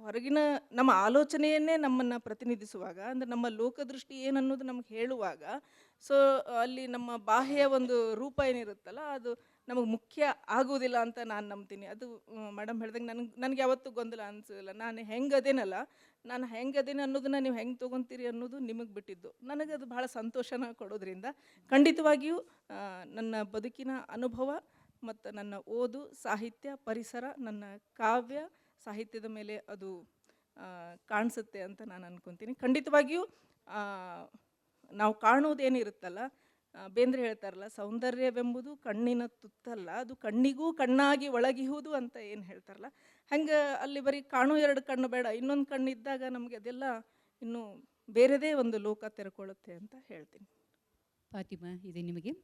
ಹೊರಗಿನ ನಮ್ಮ ಆಲೋಚನೆಯನ್ನೇ ನಮ್ಮನ್ನು ಪ್ರತಿನಿಧಿಸುವಾಗ, ಅಂದರೆ ನಮ್ಮ ಲೋಕದೃಷ್ಟಿ ಏನನ್ನೋದು ನಮ್ಗೆ ಹೇಳುವಾಗ, ಸೊ ಅಲ್ಲಿ ನಮ್ಮ ಬಾಹ್ಯ ಒಂದು ರೂಪ ಏನಿರುತ್ತಲ್ಲ ಅದು ನಮಗೆ ಮುಖ್ಯ ಆಗುವುದಿಲ್ಲ ಅಂತ ನಾನು ನಂಬ್ತೀನಿ. ಅದು ಮೇಡಮ್ ಹೇಳ್ದಂಗೆ ನನಗೆ ಯಾವತ್ತೂ ಗೊಂದಲ ಅನಿಸೋದಿಲ್ಲ. ನಾನು ಹೆಂಗದೇನಲ್ಲ, ನಾನು ಹೆಂಗದೇನೆ ಅನ್ನೋದನ್ನ ನೀವು ಹೆಂಗೆ ತೊಗೊತೀರಿ ಅನ್ನೋದು ನಿಮಗೆ ಬಿಟ್ಟಿದ್ದು. ನನಗೆ ಅದು ಭಾಳ ಸಂತೋಷನ ಕೊಡೋದ್ರಿಂದ ಖಂಡಿತವಾಗಿಯೂ ನನ್ನ ಬದುಕಿನ ಅನುಭವ ಮತ್ತು ನನ್ನ ಓದು, ಸಾಹಿತ್ಯ, ಪರಿಸರ, ನನ್ನ ಕಾವ್ಯ ಸಾಹಿತ್ಯದ ಮೇಲೆ ಅದು ಕಾಣಿಸುತ್ತೆ ಅಂತ ನಾನು ಅನ್ಕೊತೀನಿ. ಖಂಡಿತವಾಗಿಯೂ ನಾವು ಕಾಣುವುದೇನಿರುತ್ತಲ್ಲ, ಬೇಂದ್ರೆ ಹೇಳ್ತಾರಲ್ಲ, ಸೌಂದರ್ಯವೆಂಬುದು ಕಣ್ಣಿನ ತುತ್ತಲ್ಲ, ಅದು ಕಣ್ಣಿಗೂ ಕಣ್ಣಾಗಿ ಒಳಗಿಹುದು ಅಂತ ಏನು ಹೇಳ್ತಾರಲ್ಲ, ಹಂಗೆ ಅಲ್ಲಿ ಬರೀ ಕಾಣು ಎರಡು ಕಣ್ಣು ಬೇಡ, ಇನ್ನೊಂದು ಕಣ್ಣು ಇದ್ದಾಗ ನಮಗೆ ಅದೆಲ್ಲ ಇನ್ನೂ ಬೇರೆದೇ ಒಂದು ಲೋಕ ತೆರೆಕೊಳ್ಳುತ್ತೆ ಅಂತ ಹೇಳ್ತೀನಿ. ಫಾತಿಮಾ, ಇದೆ ನಿಮಗೆ.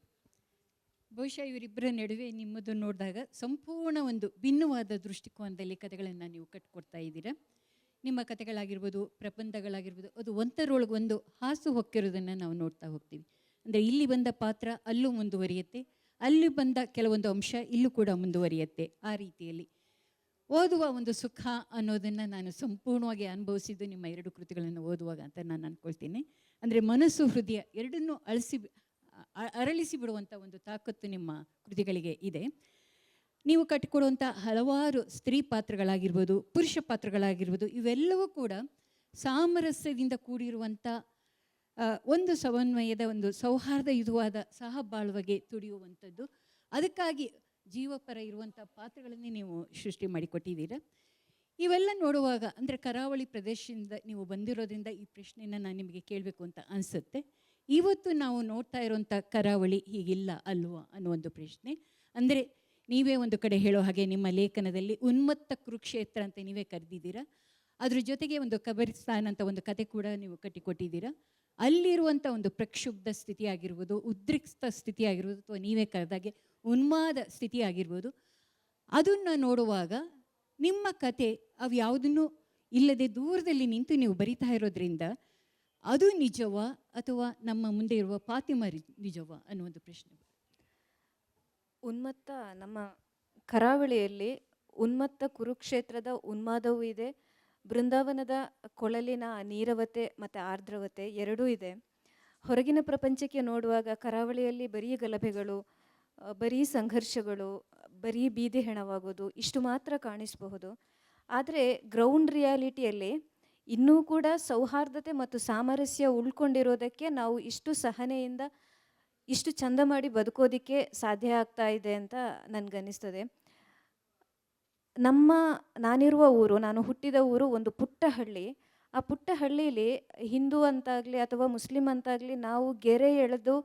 ಬಹುಶಃ ಇವರಿಬ್ಬರ ನಡುವೆ ನಿಮ್ಮದು ನೋಡಿದಾಗ ಸಂಪೂರ್ಣ ಒಂದು ಭಿನ್ನವಾದ ದೃಷ್ಟಿಕೋನದಲ್ಲಿ ಕಥೆಗಳನ್ನು ನೀವು ಕಟ್ಕೊಡ್ತಾ ಇದ್ದೀರಾ. ನಿಮ್ಮ ಕಥೆಗಳಾಗಿರ್ಬೋದು, ಪ್ರಬಂಧಗಳಾಗಿರ್ಬೋದು, ಅದು ಒಂದರೊಳಗೆ ಒಂದು ಹಾಸು ಹೊಕ್ಕಿರೋದನ್ನು ನಾವು ನೋಡ್ತಾ ಹೋಗ್ತೀವಿ. ಅಂದರೆ ಇಲ್ಲಿ ಬಂದ ಪಾತ್ರ ಅಲ್ಲೂ ಮುಂದುವರಿಯುತ್ತೆ, ಅಲ್ಲಿ ಬಂದ ಕೆಲವೊಂದು ಅಂಶ ಇಲ್ಲೂ ಕೂಡ ಮುಂದುವರಿಯುತ್ತೆ. ಆ ರೀತಿಯಲ್ಲಿ ಓದುವ ಒಂದು ಸುಖ ಅನ್ನೋದನ್ನು ನಾನು ಸಂಪೂರ್ಣವಾಗಿ ಅನುಭವಿಸಿದ್ದು ನಿಮ್ಮ ಎರಡು ಕೃತಿಗಳನ್ನು ಓದುವಾಗ ಅಂತ ನಾನು ಅಂದ್ಕೊಳ್ತೀನಿ. ಅಂದರೆ ಮನಸ್ಸು, ಹೃದಯ ಎರಡನ್ನೂ ಅರಳಿಸಿ ಬಿಡುವಂಥ ಒಂದು ತಾಕತ್ತು ನಿಮ್ಮ ಕೃತಿಗಳಿಗೆ ಇದೆ. ನೀವು ಕಟ್ಟಿಕೊಡುವಂಥ ಹಲವಾರು ಸ್ತ್ರೀ ಪಾತ್ರಗಳಾಗಿರ್ಬೋದು, ಪುರುಷ ಪಾತ್ರಗಳಾಗಿರ್ಬೋದು, ಇವೆಲ್ಲವೂ ಕೂಡ ಸಾಮರಸ್ಯದಿಂದ ಕೂಡಿರುವಂಥ ಒಂದು ಸಮನ್ವಯದ, ಒಂದು ಸೌಹಾರ್ದಯುತವಾದ ಸಹಬಾಳ್ವೆಗೆ ತುಡಿಯುವಂಥದ್ದು. ಅದಕ್ಕಾಗಿ ಜೀವಪರ ಇರುವಂಥ ಪಾತ್ರಗಳನ್ನೇ ನೀವು ಸೃಷ್ಟಿ ಮಾಡಿಕೊಟ್ಟಿದ್ದೀರ. ಇವೆಲ್ಲ ನೋಡುವಾಗ, ಅಂದರೆ ಕರಾವಳಿ ಪ್ರದೇಶದಿಂದ ನೀವು ಬಂದಿರೋದ್ರಿಂದ ಈ ಪ್ರಶ್ನೆಯನ್ನು ನಾನು ನಿಮಗೆ ಕೇಳಬೇಕು ಅಂತ ಅನಿಸುತ್ತೆ. ಇವತ್ತು ನಾವು ನೋಡ್ತಾ ಇರುವಂಥ ಕರಾವಳಿ ಹೀಗಿಲ್ಲ ಅಲ್ವಾ ಅನ್ನೋ ಒಂದು ಪ್ರಶ್ನೆ. ಅಂದರೆ ನೀವೇ ಒಂದು ಕಡೆ ಹೇಳೋ ಹಾಗೆ ನಿಮ್ಮ ಲೇಖನದಲ್ಲಿ ಉನ್ಮತ್ತ ಕುರುಕ್ಷೇತ್ರ ಅಂತ ನೀವೇ ಕರೆದಿದ್ದೀರಾ. ಅದ್ರ ಜೊತೆಗೆ ಒಂದು ಕಬರಿಸ್ತಾನ್ ಅಂತ ಒಂದು ಕತೆ ಕೂಡ ನೀವು ಕಟ್ಟಿಕೊಟ್ಟಿದ್ದೀರಾ. ಅಲ್ಲಿರುವಂಥ ಒಂದು ಪ್ರಕ್ಷುಬ್ಧ ಸ್ಥಿತಿ ಆಗಿರ್ಬೋದು, ಉದ್ರಿಕ್ತ ಸ್ಥಿತಿ ಆಗಿರ್ಬೋದು, ಅಥವಾ ನೀವೇ ಕರೆದಾಗೆ ಉನ್ಮಾದ ಸ್ಥಿತಿ ಆಗಿರ್ಬೋದು, ಅದನ್ನು ನೋಡುವಾಗ ನಿಮ್ಮ ಕತೆ ಅವು ಯಾವುದನ್ನು ಇಲ್ಲದೆ ದೂರದಲ್ಲಿ ನಿಂತು ನೀವು ಬರಿತಾ ಇರೋದ್ರಿಂದ ಅದು ನಿಜವಾ ಅಥವಾ ನಮ್ಮ ಮುಂದೆ ಇರುವ ಫಾತಿಮಾ ನಿಜವಾ ಅನ್ನುವಂಥ ಪ್ರಶ್ನೆ. ಉನ್ಮತ್ತ, ನಮ್ಮ ಕರಾವಳಿಯಲ್ಲಿ ಉನ್ಮತ್ತ ಕುರುಕ್ಷೇತ್ರದ ಉನ್ಮಾದವೂ ಇದೆ, ಬೃಂದಾವನದ ಕೊಳಲಿನ ನೀರವತೆ ಮತ್ತು ಆರ್ದ್ರವತೆ ಎರಡೂ ಇದೆ. ಹೊರಗಿನ ಪ್ರಪಂಚಕ್ಕೆ ನೋಡುವಾಗ ಕರಾವಳಿಯಲ್ಲಿ ಬರೀ ಗಲಭೆಗಳು, ಬರೀ ಸಂಘರ್ಷಗಳು, ಬರೀ ಬೀದಿ ಹೆಣವಾಗೋದು ಇಷ್ಟು ಮಾತ್ರ ಕಾಣಿಸಬಹುದು. ಆದರೆ ಗ್ರೌಂಡ್ ರಿಯಾಲಿಟಿಯಲ್ಲಿ ಇನ್ನೂ ಕೂಡ ಸೌಹಾರ್ದತೆ ಮತ್ತು ಸಾಮರಸ್ಯ ಉಳ್ಕೊಂಡಿರೋದಕ್ಕೆ ನಾವು ಇಷ್ಟು ಸಹನೆಯಿಂದ ಇಷ್ಟು ಚಂದ ಮಾಡಿ ಬದುಕೋದಕ್ಕೆ ಸಾಧ್ಯ ಆಗ್ತಾ ಇದೆ ಅಂತ ನನಗನ್ನಿಸ್ತದೆ. ನಾನಿರುವ ಊರು, ನಾನು ಹುಟ್ಟಿದ ಊರು ಒಂದು ಪುಟ್ಟ ಹಳ್ಳಿ. ಆ ಪುಟ್ಟ ಹಳ್ಳಿಲಿ ಹಿಂದೂ ಅಂತಾಗಲಿ ಅಥವಾ ಮುಸ್ಲಿಂ ಅಂತಾಗಲಿ ನಾವು ಗೆರೆ ಎಳೆದು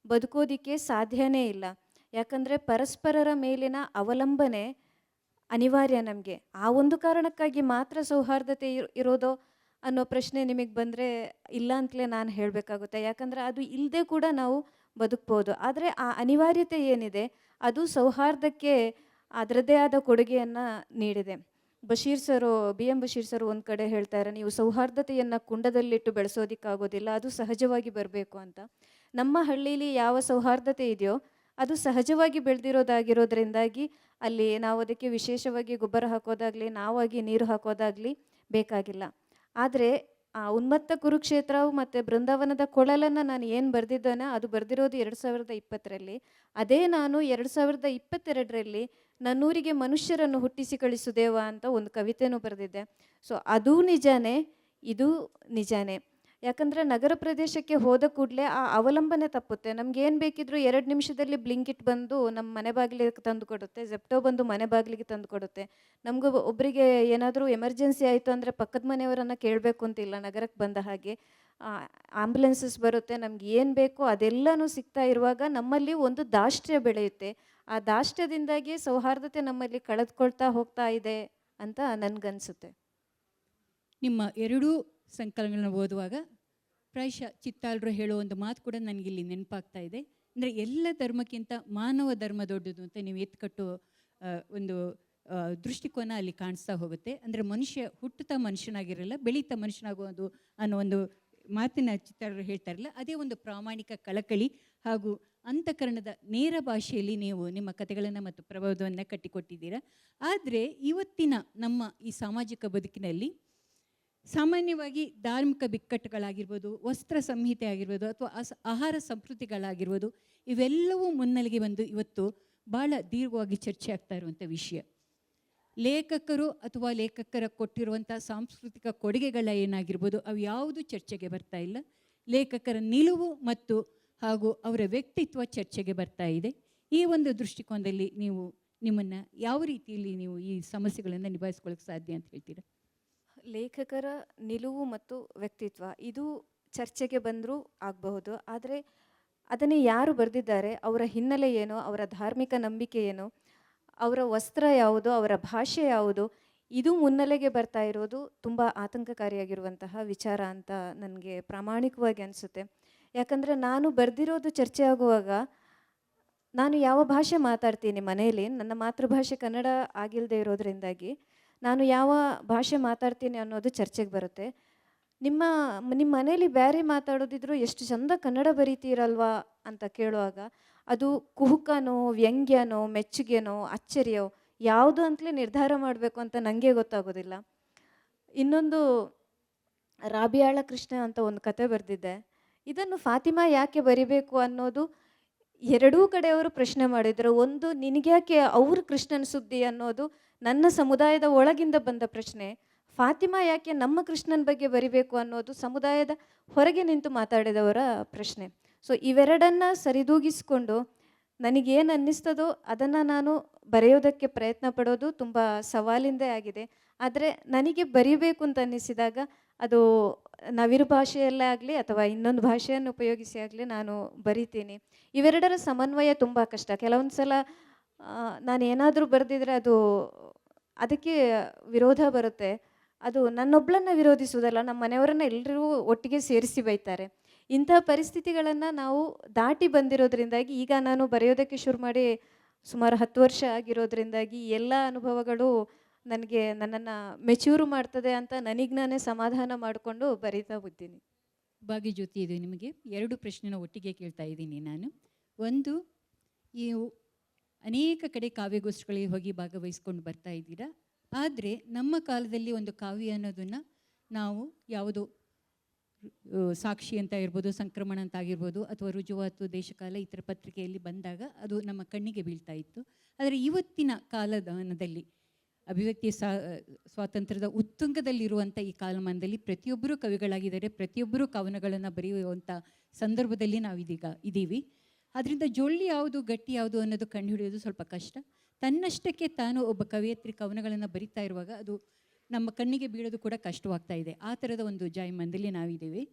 ಬದುಕೋದಕ್ಕೆ ಸಾಧ್ಯನೇ ಇಲ್ಲ. ಯಾಕಂದರೆ ಪರಸ್ಪರರ ಮೇಲಿನ ಅವಲಂಬನೆ ಅನಿವಾರ್ಯ ನಮಗೆ. ಆ ಒಂದು ಕಾರಣಕ್ಕಾಗಿ ಮಾತ್ರ ಸೌಹಾರ್ದತೆ ಇರೋದೋ ಅನ್ನೋ ಪ್ರಶ್ನೆ ನಿಮಗೆ ಬಂದರೆ ಇಲ್ಲ ಅಂತಲೇ ನಾನು ಹೇಳಬೇಕಾಗುತ್ತೆ. ಯಾಕಂದರೆ ಅದು ಇಲ್ಲದೆ ಕೂಡ ನಾವು ಬದುಕ್ಬೋದು. ಆದರೆ ಆ ಅನಿವಾರ್ಯತೆ ಏನಿದೆ ಅದು ಸೌಹಾರ್ದಕ್ಕೆ ಅದರದ್ದೇ ಆದ ಕೊಡುಗೆಯನ್ನು ನೀಡಿದೆ. BM ಬಶೀರ್ ಸರು ಒಂದು ಕಡೆ ಹೇಳ್ತಾರೆ, ನೀವು ಸೌಹಾರ್ದತೆಯನ್ನು ಕುಂಡದಲ್ಲಿಟ್ಟು ಬೆಳೆಸೋದಕ್ಕಾಗೋದಿಲ್ಲ, ಅದು ಸಹಜವಾಗಿ ಬರಬೇಕು ಅಂತ. ನಮ್ಮ ಹಳ್ಳೀಲಿ ಯಾವ ಸೌಹಾರ್ದತೆ ಇದೆಯೋ ಅದು ಸಹಜವಾಗಿ ಬೆಳೆದಿರೋದಾಗಿರೋದ್ರಿಂದಾಗಿ ಅಲ್ಲಿ ನಾವು ಅದಕ್ಕೆ ವಿಶೇಷವಾಗಿ ಗೊಬ್ಬರ ಹಾಕೋದಾಗಲಿ, ನಾವಾಗಿ ನೀರು ಹಾಕೋದಾಗಲಿ ಬೇಕಾಗಿಲ್ಲ. ಆದರೆ ಆ ಉನ್ಮತ್ತ ಕುರುಕ್ಷೇತ್ರವು ಮತ್ತು ಬೃಂದಾವನದ ಕೊಳಲನ್ನು ನಾನು ಏನು ಬರೆದಿದ್ದೇನೋ ಅದು ಬರೆದಿರೋದು 2020ರಲ್ಲಿ. ಅದೇ ನಾನು 2022ರಲ್ಲಿ ನನ್ನೂರಿಗೆ ಮನುಷ್ಯರನ್ನು ಹುಟ್ಟಿಸಿ ಕಳಿಸುದೇವ ಅಂತ ಒಂದು ಕವಿತೆನೂ ಬರೆದಿದ್ದೆ. ಸೊ ಅದೂ ನಿಜಾನೇ, ಇದು ನಿಜಾನೇ. ಯಾಕಂದರೆ ನಗರ ಪ್ರದೇಶಕ್ಕೆ ಹೋದ ಕೂಡಲೇ ಆ ಅವಲಂಬನೆ ತಪ್ಪುತ್ತೆ. ನಮ್ಗೇನು ಬೇಕಿದ್ರೂ 2 ನಿಮಿಷದಲ್ಲಿ ಬ್ಲಿಂಕಿಟ್ ಬಂದು ನಮ್ಮ ಮನೆ ಬಾಗಿಲಿಗೆ ತಂದು ಕೊಡುತ್ತೆ, ಜೆಪ್ಟೋ ಬಂದು ಮನೆ ಬಾಗಿಲಿಗೆ ತಂದು ಕೊಡುತ್ತೆ. ನಮಗೂ ಒಬ್ಬರಿಗೆ ಏನಾದರೂ ಎಮರ್ಜೆನ್ಸಿ ಆಯಿತು ಅಂದರೆ ಪಕ್ಕದ ಮನೆಯವರನ್ನು ಕೇಳಬೇಕು ಅಂತಿಲ್ಲ, ನಗರಕ್ಕೆ ಬಂದ ಹಾಗೆ ಆಂಬ್ಯುಲೆನ್ಸಸ್ ಬರುತ್ತೆ. ನಮ್ಗೆ ಏನು ಬೇಕೋ ಅದೆಲ್ಲನೂ ಸಿಗ್ತಾ ಇರುವಾಗ ನಮ್ಮಲ್ಲಿ ಒಂದು ದಾಷ್ಟ್ರ್ಯ ಬೆಳೆಯುತ್ತೆ. ಆ ದಾಷ್ಟ್ರ್ಯದಿಂದಾಗಿ ಸೌಹಾರ್ದತೆ ನಮ್ಮಲ್ಲಿ ಕಳೆದುಕೊಳ್ತಾ ಹೋಗ್ತಾ ಇದೆ ಅಂತ ನನಗನ್ಸುತ್ತೆ. ನಿಮ್ಮ ಎರಡೂ ಸಂಕಲನಗಳನ್ನು ಓದುವಾಗ ಪ್ರಾಯಶಃ ಚಿತ್ತಾಲರು ಹೇಳೋ ಒಂದು ಮಾತು ಕೂಡ ನನಗಿಲ್ಲಿ ನೆನಪಾಗ್ತಾ ಇದೆ. ಅಂದರೆ ಎಲ್ಲ ಧರ್ಮಕ್ಕಿಂತ ಮಾನವ ಧರ್ಮ ದೊಡ್ಡದು ಅಂತ ನೀವು ಎತ್ಕಟ್ಟು ಒಂದು ದೃಷ್ಟಿಕೋನ ಅಲ್ಲಿ ಕಾಣಿಸ್ತಾ ಹೋಗುತ್ತೆ. ಅಂದರೆ ಮನುಷ್ಯ ಹುಟ್ಟುತ್ತಾ ಮನುಷ್ಯನಾಗಿರಲ್ಲ, ಬೆಳೀತಾ ಮನುಷ್ಯನಾಗೋದು ಅನ್ನೋ ಒಂದು ಮಾತಿನ ಚಿತ್ತಾಲರು ಹೇಳ್ತಾರಲ್ಲ, ಅದೇ ಒಂದು ಪ್ರಾಮಾಣಿಕ ಕಳಕಳಿ ಹಾಗೂ ಅಂತಃಕರಣದ ನೇರ ಭಾಷೆಯಲ್ಲಿ ನೀವು ನಿಮ್ಮ ಕಥೆಗಳನ್ನು ಮತ್ತು ಪ್ರಭಾವವನ್ನು ಕಟ್ಟಿಕೊಟ್ಟಿದ್ದೀರಾ. ಆದರೆ ಇವತ್ತಿನ ನಮ್ಮ ಈ ಸಾಮಾಜಿಕ ಬದುಕಿನಲ್ಲಿ ಸಾಮಾನ್ಯವಾಗಿ ಧಾರ್ಮಿಕ ಬಿಕ್ಕಟ್ಟುಗಳಾಗಿರ್ಬೋದು, ವಸ್ತ್ರ ಸಂಹಿತೆ ಆಗಿರ್ಬೋದು, ಅಥವಾ ಆಹಾರ ಸಂಸ್ಕೃತಿಗಳಾಗಿರ್ಬೋದು, ಇವೆಲ್ಲವೂ ಮುನ್ನೆಲೆಗೆ ಬಂದು ಇವತ್ತು ಭಾಳ ದೀರ್ಘವಾಗಿ ಚರ್ಚೆ ಆಗ್ತಾ ಇರುವಂಥ ವಿಷಯ. ಲೇಖಕರು ಅಥವಾ ಲೇಖಕರ ಕೊಟ್ಟಿರುವಂಥ ಸಾಂಸ್ಕೃತಿಕ ಕೊಡುಗೆಗಳ ಏನಾಗಿರ್ಬೋದು ಅವು ಯಾವುದು ಚರ್ಚೆಗೆ ಬರ್ತಾ ಇಲ್ಲ. ಲೇಖಕರ ನಿಲುವು ಮತ್ತು ಹಾಗೂ ಅವರ ವ್ಯಕ್ತಿತ್ವ ಚರ್ಚೆಗೆ ಬರ್ತಾ ಇದೆ. ಈ ಒಂದು ದೃಷ್ಟಿಕೋನದಲ್ಲಿ ನೀವು ನಿಮ್ಮನ್ನು ಯಾವ ರೀತಿಯಲ್ಲಿ ನೀವು ಈ ಸಮಸ್ಯೆಗಳನ್ನು ನಿಭಾಯಿಸ್ಕೊಳ್ಳೋಕ್ಕೆ ಸಾಧ್ಯ ಅಂತ ಹೇಳ್ತೀರಾ? ಲೇಖಕರ ನಿಲುವು ಮತ್ತು ವ್ಯಕ್ತಿತ್ವ ಇದು ಚರ್ಚೆಗೆ ಬಂದರೂ ಆಗಬಹುದು. ಆದರೆ ಅದನ್ನೇ ಯಾರು ಬರೆದಿದ್ದಾರೆ, ಅವರ ಹಿನ್ನೆಲೆ ಏನು, ಅವರ ಧಾರ್ಮಿಕ ನಂಬಿಕೆ ಏನು, ಅವರ ವಸ್ತ್ರ ಯಾವುದು, ಅವರ ಭಾಷೆ ಯಾವುದು, ಇದು ಮುನ್ನೆಲೆಗೆ ಬರ್ತಾ ಇರೋದು ತುಂಬ ಆತಂಕಕಾರಿಯಾಗಿರುವಂತಹ ವಿಚಾರ ಅಂತ ನನಗೆ ಪ್ರಾಮಾಣಿಕವಾಗಿ ಅನಿಸುತ್ತೆ. ಯಾಕಂದರೆ ನಾನು ಬರೆದಿರೋದು ಚರ್ಚೆ ಆಗುವಾಗ ನಾನು ಯಾವ ಭಾಷೆ ಮಾತಾಡ್ತೀನಿ ಮನೆಯಲ್ಲಿ, ನನ್ನ ಮಾತೃಭಾಷೆ ಕನ್ನಡ ಆಗಿಲ್ಲದೆ ಇರೋದ್ರಿಂದಾಗಿ ನಾನು ಯಾವ ಭಾಷೆ ಮಾತಾಡ್ತೀನಿ ಅನ್ನೋದು ಚರ್ಚೆಗೆ ಬರುತ್ತೆ. ನಿಮ್ಮ ಮನೇಲಿ ಬೇರೆ ಮಾತಾಡೋದಿದ್ರು ಎಷ್ಟು ಚಂದ ಕನ್ನಡ ಬರೀತೀರಲ್ವಾ ಅಂತ ಕೇಳುವಾಗ ಅದು ಕುಹುಕನೋ, ವ್ಯಂಗ್ಯನೋ, ಮೆಚ್ಚುಗೆನೋ, ಅಚ್ಚರಿಯೋ ಯಾವುದು ಅಂತಲೇ ನಿರ್ಧಾರ ಮಾಡಬೇಕು ಅಂತ ನನಗೆ ಗೊತ್ತಾಗೋದಿಲ್ಲ. ಇನ್ನೊಂದು ರಾಬಿಯಾಳ ಕೃಷ್ಣ ಅಂತ ಒಂದು ಕತೆ ಬರೆದಿದ್ದೆ. ಇದನ್ನು ಫಾತಿಮಾ ಯಾಕೆ ಬರಿಬೇಕು ಅನ್ನೋದು ಎರಡೂ ಕಡೆಯವರು ಪ್ರಶ್ನೆ ಮಾಡಿದರು. ಒಂದು, ನಿನಗ್ಯಾಕೆ ಅವ್ರ ಕೃಷ್ಣನ ಸುದ್ದಿ ಅನ್ನೋದು ನನ್ನ ಸಮುದಾಯದ ಒಳಗಿಂದ ಬಂದ ಪ್ರಶ್ನೆ. ಫಾತಿಮಾ ಯಾಕೆ ನಮ್ಮ ಕೃಷ್ಣನ ಬಗ್ಗೆ ಬರಿಬೇಕು ಅನ್ನೋದು ಸಮುದಾಯದ ಹೊರಗೆ ನಿಂತು ಮಾತಾಡಿದವರ ಪ್ರಶ್ನೆ. ಸೊ ಇವೆರಡನ್ನು ಸರಿದೂಗಿಸ್ಕೊಂಡು ನನಗೇನು ಅನ್ನಿಸ್ತದೋ ಅದನ್ನು ನಾನು ಬರೆಯೋದಕ್ಕೆ ಪ್ರಯತ್ನ ಪಡೋದು ತುಂಬ ಸವಾಲಿಂದೇ ಆಗಿದೆ. ಆದರೆ ನನಗೆ ಬರೀಬೇಕು ಅಂತ ಅನ್ನಿಸಿದಾಗ ಅದು ನವಿರು ಭಾಷೆಯಲ್ಲೇ ಆಗಲಿ ಅಥವಾ ಇನ್ನೊಂದು ಭಾಷೆಯನ್ನು ಉಪಯೋಗಿಸಿ ಆಗಲಿ ನಾನು ಬರಿತೀನಿ. ಇವೆರಡರ ಸಮನ್ವಯ ತುಂಬ ಕಷ್ಟ. ಕೆಲವೊಂದು ಸಲ ನಾನು ಏನಾದರೂ ಬರೆದಿದ್ರೆ ಅದಕ್ಕೆ ವಿರೋಧ ಬರುತ್ತೆ. ಅದು ನನ್ನೊಬ್ಳನ್ನು ವಿರೋಧಿಸುವುದಲ್ಲ, ನಮ್ಮ ಮನೆಯವರನ್ನ ಎಲ್ಲರೂ ಒಟ್ಟಿಗೆ ಸೇರಿಸಿ ಬೈತಾರೆ. ಇಂಥ ಪರಿಸ್ಥಿತಿಗಳನ್ನು ನಾವು ದಾಟಿ ಬಂದಿರೋದ್ರಿಂದಾಗಿ ಈಗ ನಾನು ಬರೆಯೋದಕ್ಕೆ ಶುರು ಮಾಡಿ ಸುಮಾರು 10 ವರ್ಷ ಆಗಿರೋದ್ರಿಂದಾಗಿ ಎಲ್ಲ ಅನುಭವಗಳು ನನಗೆ ನನ್ನನ್ನು ಮೆಚ್ಯೂರು ಮಾಡ್ತದೆ ಅಂತ ನನಗೆ ನಾನೇ ಸಮಾಧಾನ ಮಾಡಿಕೊಂಡು ಬರೀತಾ ಇದ್ದೀನಿ. ಭಾಗ್ಯಜ್ಯೋತಿ, ಇದು ನಿಮಗೆ 2 ಪ್ರಶ್ನೆನ ಒಟ್ಟಿಗೆ ಕೇಳ್ತಾ ಇದ್ದೀನಿ ನಾನು. ಒಂದು, ನೀವು ಅನೇಕ ಕಡೆ ಕಾವ್ಯಗೋಷ್ಠಿಗಳಿಗೆ ಹೋಗಿ ಭಾಗವಹಿಸ್ಕೊಂಡು ಬರ್ತಾ ಇದ್ದೀರಾ. ಆದರೆ ನಮ್ಮ ಕಾಲದಲ್ಲಿ ಒಂದು ಕಾವ್ಯ ಅನ್ನೋದನ್ನು ನಾವು ಯಾವುದು ಸಾಕ್ಷಿ ಅಂತ ಇರ್ಬೋದು, ಸಂಕ್ರಮಣ ಅಂತ ಆಗಿರ್ಬೋದು, ಅಥವಾ ರುಜುವಾತು, ದೇಶಕಾಲ ಈ ಥರ ಪತ್ರಿಕೆಯಲ್ಲಿ ಬಂದಾಗ ಅದು ನಮ್ಮ ಕಣ್ಣಿಗೆ ಬೀಳ್ತಾ ಇತ್ತು. ಆದರೆ ಇವತ್ತಿನ ಕಾಲಮಾನದಲ್ಲಿ ಅಭಿವ್ಯಕ್ತಿ ಸ್ವಾತಂತ್ರ್ಯದ ಉತ್ತುಂಗದಲ್ಲಿರುವಂಥ ಈ ಕಾಲಮಾನದಲ್ಲಿ ಪ್ರತಿಯೊಬ್ಬರೂ ಕವಿಗಳಾಗಿದ್ದಾರೆ, ಪ್ರತಿಯೊಬ್ಬರೂ ಕವನಗಳನ್ನು ಬರೆಯುವಂಥ ಸಂದರ್ಭದಲ್ಲಿ ನಾವು ಇದೀಗ ಇದ್ದೀವಿ. ಅದರಿಂದ ಜೊಳ್ಳಿ ಯಾವುದು, ಗಟ್ಟಿ ಯಾವುದು ಅನ್ನೋದು ಕಂಡುಹಿಡಿಯೋದು ಸ್ವಲ್ಪ ಕಷ್ಟ. ತನ್ನಷ್ಟಕ್ಕೆ ತಾನು ಒಬ್ಬ ಕವಯತ್ರಿ ಕವನಗಳನ್ನು ಬರಿತಾ ಇರುವಾಗ ಅದು ನಮ್ಮ ಕಣ್ಣಿಗೆ ಬೀಳೋದು ಕೂಡ ಕಷ್ಟವಾಗ್ತಾ ಇದೆ. ಆ ಥರದ ಒಂದು ಜಾಯಮಾನದಲ್ಲಿ ನಾವಿದ್ದೀವಿ.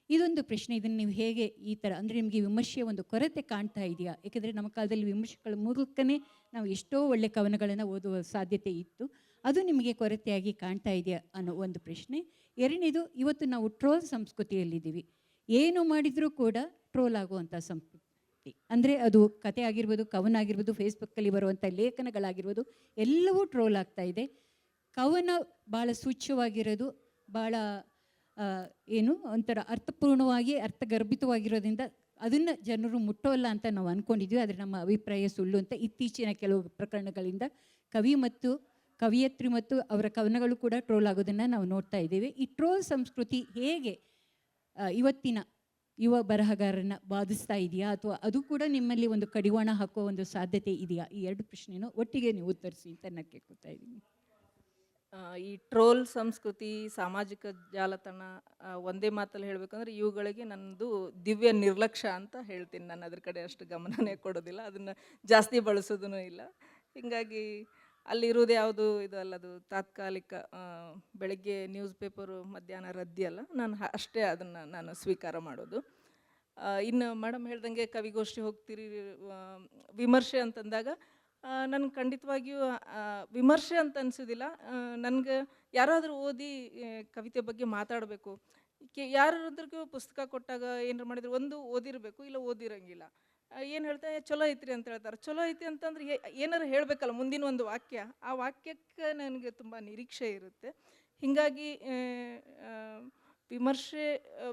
ಇದೊಂದು ಪ್ರಶ್ನೆ, ಇದನ್ನು ನೀವು ಹೇಗೆ ಈ ಥರ ಅಂದರೆ ನಿಮಗೆ ವಿಮರ್ಶೆಯ ಒಂದು ಕೊರತೆ ಕಾಣ್ತಾ ಇದೆಯಾ? ಏಕೆಂದರೆ ನಮ್ಮ ಕಾಲದಲ್ಲಿ ವಿಮರ್ಶೆಗಳ ಮೂಲಕನೇ ನಾವು ಎಷ್ಟೋ ಒಳ್ಳೆ ಕವನಗಳನ್ನು ಓದುವ ಸಾಧ್ಯತೆ ಇತ್ತು. ಅದು ನಿಮಗೆ ಕೊರತೆಯಾಗಿ ಕಾಣ್ತಾ ಇದೆಯಾ ಅನ್ನೋ ಒಂದು ಪ್ರಶ್ನೆ. ಎರಡನೇದು, ಇವತ್ತು ನಾವು ಟ್ರೋಲ್ ಸಂಸ್ಕೃತಿಯಲ್ಲಿದ್ದೀವಿ. ಏನು ಮಾಡಿದರೂ ಕೂಡ ಟ್ರೋಲ್ ಆಗುವಂಥ ಸಂಸ್ಕೃತಿ. ಅಂದರೆ ಅದು ಕತೆ ಆಗಿರ್ಬೋದು, ಕವನ ಆಗಿರ್ಬೋದು, ಫೇಸ್ಬುಕ್ಕಲ್ಲಿ ಬರುವಂಥ ಲೇಖನಗಳಾಗಿರ್ಬೋದು, ಎಲ್ಲವೂ ಟ್ರೋಲ್ ಆಗ್ತಾ ಇದೆ. ಕವನ ಭಾಳ ಸೂಚ್ಯವಾಗಿರೋದು, ಭಾಳ ಒಂಥರ ಅರ್ಥಪೂರ್ಣವಾಗಿ ಅರ್ಥಗರ್ಭಿತವಾಗಿರೋದ್ರಿಂದ ಅದನ್ನು ಜನರು ಮುಟ್ಟೋಲ್ಲ ಅಂತ ನಾವು ಅಂದ್ಕೊಂಡಿದ್ವಿ. ಆದರೆ ನಮ್ಮ ಅಭಿಪ್ರಾಯ ಸುಳ್ಳು ಅಂತ ಇತ್ತೀಚಿನ ಕೆಲವು ಪ್ರಕರಣಗಳಿಂದ ಕವಿ ಮತ್ತು ಕವಿಯತ್ರಿ ಮತ್ತು ಅವರ ಕವನಗಳು ಕೂಡ ಟ್ರೋಲ್ ಆಗೋದನ್ನು ನಾವು ನೋಡ್ತಾ ಇದ್ದೇವೆ. ಈ ಟ್ರೋಲ್ ಸಂಸ್ಕೃತಿ ಹೇಗೆ ಇವತ್ತಿನ ಯುವ ಬರಹಗಾರರನ್ನ ಬಾಧಿಸ್ತಾ ಇದೆಯಾ, ಅಥವಾ ಅದು ಕೂಡ ನಿಮ್ಮಲ್ಲಿ ಒಂದು ಕಡಿವಾಣ ಹಾಕುವ ಒಂದು ಸಾಧ್ಯತೆ ಇದೆಯಾ? ಈ ಎರಡು ಪ್ರಶ್ನೆನೂ ಒಟ್ಟಿಗೆ ನೀವು ಉತ್ತರಿಸಿ ಅಂತ ನಾನು ಕೇಳ್ಕೊತಾ ಇದ್ದೀನಿ. ಈ ಟ್ರೋಲ್ ಸಂಸ್ಕೃತಿ, ಸಾಮಾಜಿಕ ಜಾಲತಾಣ, ಒಂದೇ ಮಾತಲ್ಲಿ ಹೇಳಬೇಕಂದ್ರೆ ಇವುಗಳಿಗೆ ನನ್ನದು ದಿವ್ಯ ನಿರ್ಲಕ್ಷ್ಯ ಅಂತ ಹೇಳ್ತೀನಿ. ನಾನು ಅದ್ರ ಕಡೆ ಅಷ್ಟು ಗಮನನೇ ಕೊಡೋದಿಲ್ಲ, ಅದನ್ನು ಜಾಸ್ತಿ ಬಳಸೋದೂ ಇಲ್ಲ. ಹೀಗಾಗಿ ಅಲ್ಲಿರುವುದು ಯಾವುದು ಇದು ಅಲ್ಲದು ತಾತ್ಕಾಲಿಕ, ಬೆಳಗ್ಗೆ ನ್ಯೂಸ್ ಪೇಪರು, ಮಧ್ಯಾಹ್ನ ರದ್ದಿ ಅಲ್ಲ, ನಾನು ಅಷ್ಟೇ ಅದನ್ನು ನಾನು ಸ್ವೀಕಾರ ಮಾಡೋದು. ಇನ್ನು ಮೇಡಮ್ ಹೇಳ್ದಂಗೆ ಕವಿಗೋಷ್ಠಿ ಹೋಗ್ತೀರಿ, ವಿಮರ್ಶೆ ಅಂತಂದಾಗ ನನಗೆ ಖಂಡಿತವಾಗಿಯೂ ವಿಮರ್ಶೆ ಅಂತ ಅನಿಸೋದಿಲ್ಲ. ನನಗೆ ಯಾರಾದರೂ ಓದಿ ಕವಿತೆ ಬಗ್ಗೆ ಮಾತಾಡಬೇಕು, ಯಾರಾದ್ರಿಗೂ ಪುಸ್ತಕ ಕೊಟ್ಟಾಗ ಏನಾರು ಮಾಡಿದ್ರು ಒಂದು ಓದಿರಬೇಕು, ಇಲ್ಲ ಓದಿರಂಗಿಲ್ಲ. ಏನು ಹೇಳ್ತಾರೆ, ಚಲೋ ಐತ್ರಿ ಅಂತ ಹೇಳ್ತಾರೆ. ಚಲೋ ಐತಿ ಅಂತಂದ್ರೆ ಏನಾರು ಹೇಳಬೇಕಲ್ಲ, ಮುಂದಿನ ಒಂದು ವಾಕ್ಯ, ಆ ವಾಕ್ಯಕ್ಕೆ ನನಗೆ ತುಂಬ ನಿರೀಕ್ಷೆ ಇರುತ್ತೆ. ಹೀಗಾಗಿ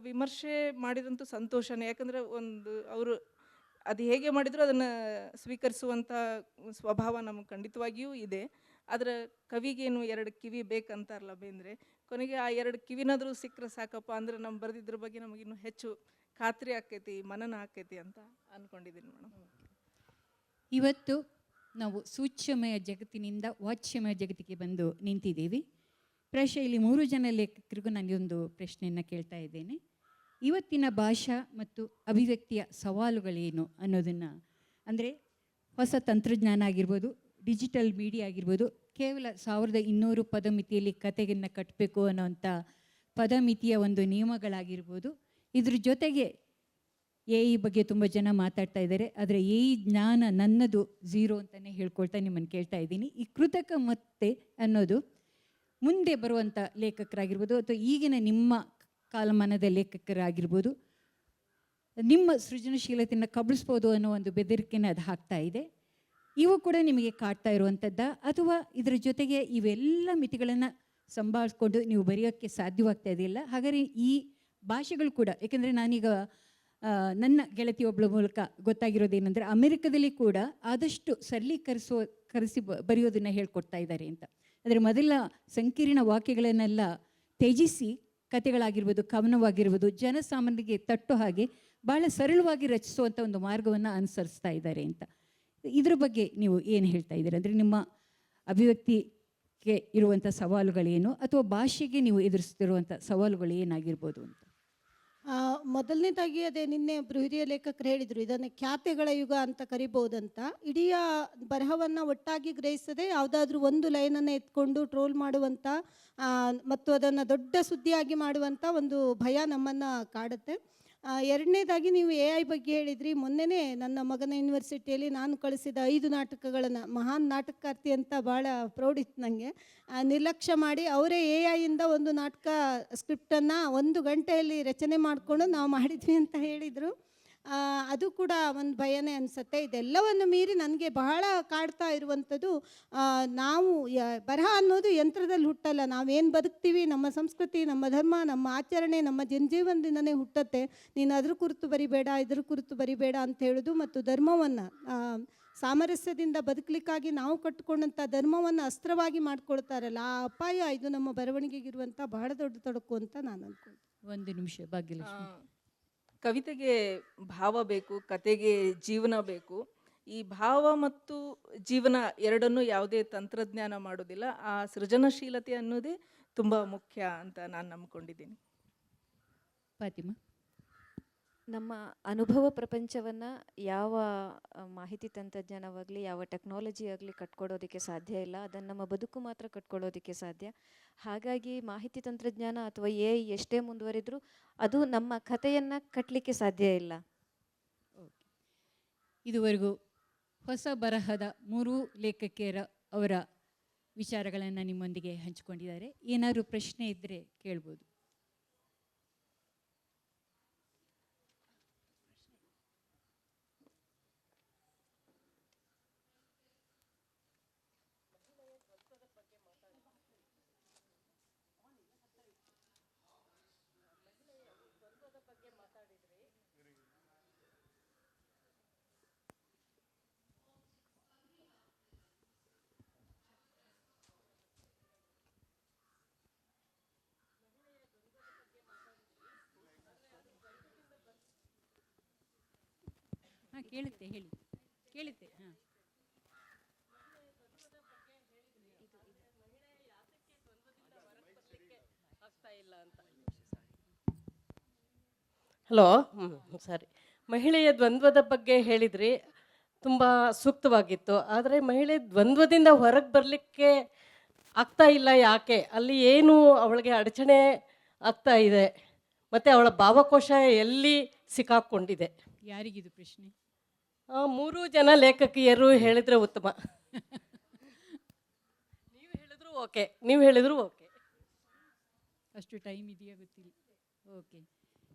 ವಿಮರ್ಶೆ ಮಾಡಿದಂತೂ ಸಂತೋಷನೇ. ಯಾಕಂದರೆ ಒಂದು ಅವರು ಅದು ಹೇಗೆ ಮಾಡಿದರೂ ಅದನ್ನು ಸ್ವೀಕರಿಸುವಂಥ ಸ್ವಭಾವ ನಮಗೆ ಖಂಡಿತವಾಗಿಯೂ ಇದೆ. ಆದರೆ ಕವಿಗೇನು ಎರಡು ಕಿವಿ ಬೇಕಂತಾರಲ್ಲ ಬೇಂದ್ರೆ, ಕೊನೆಗೆ ಆ ಎರಡು ಕಿವಿನಾದರೂ ಸಿಕ್ಕರೆ ಸಾಕಪ್ಪ ಅಂದರೆ ನಮ್ಮ ಬರೆದಿದ್ರ ಬಗ್ಗೆ ನಮಗಿನ್ನೂ ಹೆಚ್ಚು ಖಾತ್ರಿ ಆಕೈತಿ, ಮನನ ಆಕೈತಿ ಅಂತ ಅಂದ್ಕೊಂಡಿದ್ದೀನಿ ಮೇಡಮ್. ಇವತ್ತು ನಾವು ಸೂಕ್ಷ್ಮಮಯ ಜಗತ್ತಿನಿಂದ ವಾಚ್ಯಮಯ ಜಗತ್ತಿಗೆ ಬಂದು ನಿಂತಿದ್ದೀವಿ. ಪ್ರಾಯಶಃ ಇಲ್ಲಿ 3 ಜನ ಲೇಖಕರಿಗೂ ನನಗೊಂದು ಪ್ರಶ್ನೆಯನ್ನು ಕೇಳ್ತಾ ಇದ್ದೇನೆ. ಇವತ್ತಿನ ಭಾಷಾ ಮತ್ತು ಅಭಿವ್ಯಕ್ತಿಯ ಸವಾಲುಗಳೇನು ಅನ್ನೋದನ್ನು, ಅಂದರೆ ಹೊಸ ತಂತ್ರಜ್ಞಾನ ಆಗಿರ್ಬೋದು, ಡಿಜಿಟಲ್ ಮೀಡಿಯಾ ಆಗಿರ್ಬೋದು, ಕೇವಲ 1200 ಪದಮಿತಿಯಲ್ಲಿ ಕತೆಯನ್ನು ಕಟ್ಟಬೇಕು ಅನ್ನೋವಂಥ ಪದಮಿತಿಯ ಒಂದು ನಿಯಮಗಳಾಗಿರ್ಬೋದು, ಇದ್ರ ಜೊತೆಗೆ ಎ ಬಗ್ಗೆ ತುಂಬ ಜನ ಮಾತಾಡ್ತಾ ಇದ್ದಾರೆ. ಆದರೆ ಎ ಜ್ಞಾನ ನನ್ನದು 0 ಅಂತಲೇ ಹೇಳ್ಕೊಳ್ತಾ ನಿಮ್ಮನ್ನು ಕೇಳ್ತಾ ಇದ್ದೀನಿ. ಈ ಕೃತಕ ಮತ್ತೆ ಅನ್ನೋದು ಮುಂದೆ ಬರುವಂಥ ಲೇಖಕರಾಗಿರ್ಬೋದು, ಅಥವಾ ಈಗಿನ ನಿಮ್ಮ ಕಾಲಮಾನದ ಲೇಖಕರಾಗಿರ್ಬೋದು, ನಿಮ್ಮ ಸೃಜನಶೀಲತೆಯನ್ನು ಕಬಳಿಸ್ಬೋದು ಅನ್ನೋ ಒಂದು ಬೆದರಿಕೆನ ಅದು ಹಾಕ್ತಾ ಇದೆ. ಇವು ಕೂಡ ನಿಮಗೆ ಕಾಡ್ತಾ ಇರುವಂಥದ್ದ, ಅಥವಾ ಇದರ ಜೊತೆಗೆ ಇವೆಲ್ಲ ಮಿತಿಗಳನ್ನು ಸಂಭಾಳಿಸ್ಕೊಂಡು ನೀವು ಬರೆಯೋಕ್ಕೆ ಸಾಧ್ಯವಾಗ್ತಾ ಇದೆಯಲ್ಲ? ಹಾಗಾದರೆ ಈ ಭಾಷೆಗಳು ಕೂಡ, ಏಕೆಂದರೆ ನಾನೀಗ ನನ್ನ ಗೆಳತಿಯೊಬ್ಬಳ ಮೂಲಕ ಗೊತ್ತಾಗಿರೋದೇನೆಂದರೆ, ಅಮೆರಿಕದಲ್ಲಿ ಕೂಡ ಆದಷ್ಟು ಕರೆಸಿ ಬರೆಯೋದನ್ನು ಹೇಳ್ಕೊಡ್ತಾ ಇದ್ದಾರೆ ಅಂತ. ಅಂದರೆ ಮೊದಲ ಸಂಕೀರ್ಣ ವಾಕ್ಯಗಳನ್ನೆಲ್ಲ ತ್ಯಜಿಸಿ ಕಥೆಗಳಾಗಿರ್ಬೋದು, ಕವನವಾಗಿರ್ಬೋದು, ಜನಸಾಮಾನ್ಯರಿಗೆ ತಟ್ಟೋ ಹಾಗೆ ಭಾಳ ಸರಳವಾಗಿ ರಚಿಸುವಂಥ ಒಂದು ಮಾರ್ಗವನ್ನು ಅನುಸರಿಸ್ತಾ ಇದ್ದಾರೆ ಅಂತ. ಇದ್ರ ಬಗ್ಗೆ ನೀವು ಏನು ಹೇಳ್ತಾ ಇದ್ದೀರಿ? ಅಂದರೆ ನಿಮ್ಮ ಅಭಿವ್ಯಕ್ತಿಗೆ ಇರುವಂಥ ಸವಾಲುಗಳೇನು, ಅಥವಾ ಭಾಷೆಗೆ ನೀವು ಎದುರಿಸ್ತಿರುವಂಥ ಸವಾಲುಗಳು ಏನಾಗಿರ್ಬೋದು ಅಂತ? ಮೊದಲನೇದಾಗಿ ಅದೇ ನಿನ್ನೆ ಒಬ್ಬರು ಹಿರಿಯ ಲೇಖಕರು ಹೇಳಿದರು, ಇದನ್ನು ಖ್ಯಾತೆಗಳ ಯುಗ ಅಂತ ಕರಿಬೋದಂತ. ಇಡೀ ಬರಹವನ್ನು ಒಟ್ಟಾಗಿ ಗ್ರಹಿಸದೆ ಯಾವುದಾದ್ರೂ ಒಂದು ಲೈನನ್ನು ಎತ್ಕೊಂಡು ಟ್ರೋಲ್ ಮಾಡುವಂಥ ಮತ್ತು ಅದನ್ನು ದೊಡ್ಡ ಸುದ್ದಿಯಾಗಿ ಮಾಡುವಂಥ ಒಂದು ಭಯ ನಮ್ಮನ್ನು ಕಾಡುತ್ತೆ. ಎರಡನೇದಾಗಿ ನೀವು AI ಬಗ್ಗೆ ಹೇಳಿದ್ರಿ. ಮೊನ್ನೆನೇ ನನ್ನ ಮಗನ ಯೂನಿವರ್ಸಿಟಿಯಲ್ಲಿ ನಾನು ಕಳಿಸಿದ 5 ನಾಟಕಗಳನ್ನು, ಮಹಾನ್ ನಾಟಕಕಾರ್ತಿ ಅಂತ ಭಾಳ ಪ್ರೌಡ್ ಇತ್ತು ನನಗೆ, ನಿರ್ಲಕ್ಷ್ಯ ಮಾಡಿ ಅವರೇ AI ಒಂದು ನಾಟಕ ಸ್ಕ್ರಿಪ್ಟನ್ನು 1 ಗಂಟೆಯಲ್ಲಿ ರಚನೆ ಮಾಡಿಕೊಂಡು ನಾವು ಮಾಡಿದ್ವಿ ಅಂತ ಹೇಳಿದರು. ಅದು ಕೂಡ ಒಂದು ಭಯನೇ ಅನಿಸುತ್ತೆ. ಇದೆಲ್ಲವನ್ನು ಮೀರಿ ನನಗೆ ಬಹಳ ಕಾಡ್ತಾ ಇರುವಂಥದ್ದು, ನಾವು ಬರಹ ಅನ್ನೋದು ಯಂತ್ರದಲ್ಲಿ ಹುಟ್ಟಲ್ಲ. ನಾವೇನು ಬದುಕ್ತೀವಿ, ನಮ್ಮ ಸಂಸ್ಕೃತಿ, ನಮ್ಮ ಧರ್ಮ, ನಮ್ಮ ಆಚರಣೆ, ನಮ್ಮ ಜನಜೀವನದಿಂದನೇ ಹುಟ್ಟತ್ತೆ. ನೀನು ಅದ್ರ ಕುರಿತು ಬರಿಬೇಡ, ಇದ್ರ ಕುರಿತು ಬರಿಬೇಡ ಅಂತ ಹೇಳೋದು, ಮತ್ತು ಧರ್ಮವನ್ನು ಸಾಮರಸ್ಯದಿಂದ ಬದುಕಲಿಕ್ಕಾಗಿ ನಾವು ಕಟ್ಟಿಕೊಂಡಂಥ ಧರ್ಮವನ್ನು ಅಸ್ತ್ರವಾಗಿ ಮಾಡ್ಕೊಳ್ತಾರಲ್ಲ, ಆ ಅಪಾಯ ಇದು ನಮ್ಮ ಬರವಣಿಗೆಗಿರುವಂಥ ಬಹಳ ದೊಡ್ಡ ತೊಡಕು ಅಂತ ನಾನು ಅಂದ್ಕೊಂಡು. 1 ನಿಮಿಷ ಭಾಗ್ಯಲಕ್ಷ್ಮಿ. ಕವಿತೆಗೆ ಭಾವ ಬೇಕು, ಕತೆಗೆ ಜೀವನ ಬೇಕು. ಈ ಭಾವ ಮತ್ತು ಜೀವನ ಎರಡನ್ನೂ ಯಾವುದೇ ತಂತ್ರಜ್ಞಾನ ಮಾಡೋದಿಲ್ಲ. ಆ ಸೃಜನಶೀಲತೆ ಅನ್ನೋದೇ ತುಂಬ ಮುಖ್ಯ ಅಂತ ನಾನು ನಂಬ್ಕೊಂಡಿದ್ದೀನಿ. ಫಾತಿಮಾ? ನಮ್ಮ ಅನುಭವ ಪ್ರಪಂಚವನ್ನು ಯಾವ ಮಾಹಿತಿ ತಂತ್ರಜ್ಞಾನವಾಗಲಿ, ಯಾವ ಟೆಕ್ನಾಲಜಿ ಆಗಲಿ ಕಟ್ಕೊಡೋದಕ್ಕೆ ಸಾಧ್ಯ ಇಲ್ಲ. ಅದನ್ನು ನಮ್ಮ ಬದುಕು ಮಾತ್ರ ಕಟ್ಕೊಳ್ಳೋದಕ್ಕೆ ಸಾಧ್ಯ. ಹಾಗಾಗಿ ಮಾಹಿತಿ ತಂತ್ರಜ್ಞಾನ ಅಥವಾ AI ಎಷ್ಟೇ ಮುಂದುವರಿದ್ರೂ ಅದು ನಮ್ಮ ಕಥೆಯನ್ನು ಕಟ್ಟಲಿಕ್ಕೆ ಸಾಧ್ಯ ಇಲ್ಲ. ಇದುವರೆಗೂ ಹೊಸ ಬರಹದ 3 ಲೇಖಕಿಯರ ಅವರ ವಿಚಾರಗಳನ್ನು ನಿಮ್ಮೊಂದಿಗೆ ಹಂಚಿಕೊಂಡಿದ್ದಾರೆ. ಏನಾದರೂ ಪ್ರಶ್ನೆ ಇದ್ದರೆ ಕೇಳ್ಬೋದು. ಹಾಂ ಕೇಳುತ್ತೆ, ಹೇಳಿ, ಕೇಳುತ್ತೆ. ಹಾಂ, ಹಲೋ, ಸರಿ. ಮಹಿಳೆಯ ದ್ವಂದ್ವದ ಬಗ್ಗೆ ಹೇಳಿದ್ರಿ, ತುಂಬ ಸೂಕ್ತವಾಗಿತ್ತು. ಆದರೆ ಮಹಿಳೆ ದ್ವಂದ್ವದಿಂದ ಹೊರಗೆ ಬರಲಿಕ್ಕೆ ಆಗ್ತಾ ಇಲ್ಲ, ಯಾಕೆ? ಅಲ್ಲಿ ಏನು ಅವಳಿಗೆ ಅಡಚಣೆ ಆಗ್ತಾ ಇದೆ, ಮತ್ತು ಅವಳ ಭಾವಕೋಶ ಎಲ್ಲಿ ಸಿಕ್ಕಾಕ್ಕೊಂಡಿದೆ? ಯಾರಿಗಿದು ಪ್ರಶ್ನೆ? ಮೂರೂ ಜನ ಲೇಖಕಿಯರು ಹೇಳಿದರೆ ಉತ್ತಮ. ನೀವು ಹೇಳಿದ್ರು ಓಕೆ. ಅಷ್ಟು ಟೈಮ್ ಇದೆಯಾ ಗೊತ್ತಿಲ್ಲ. ಓಕೆ,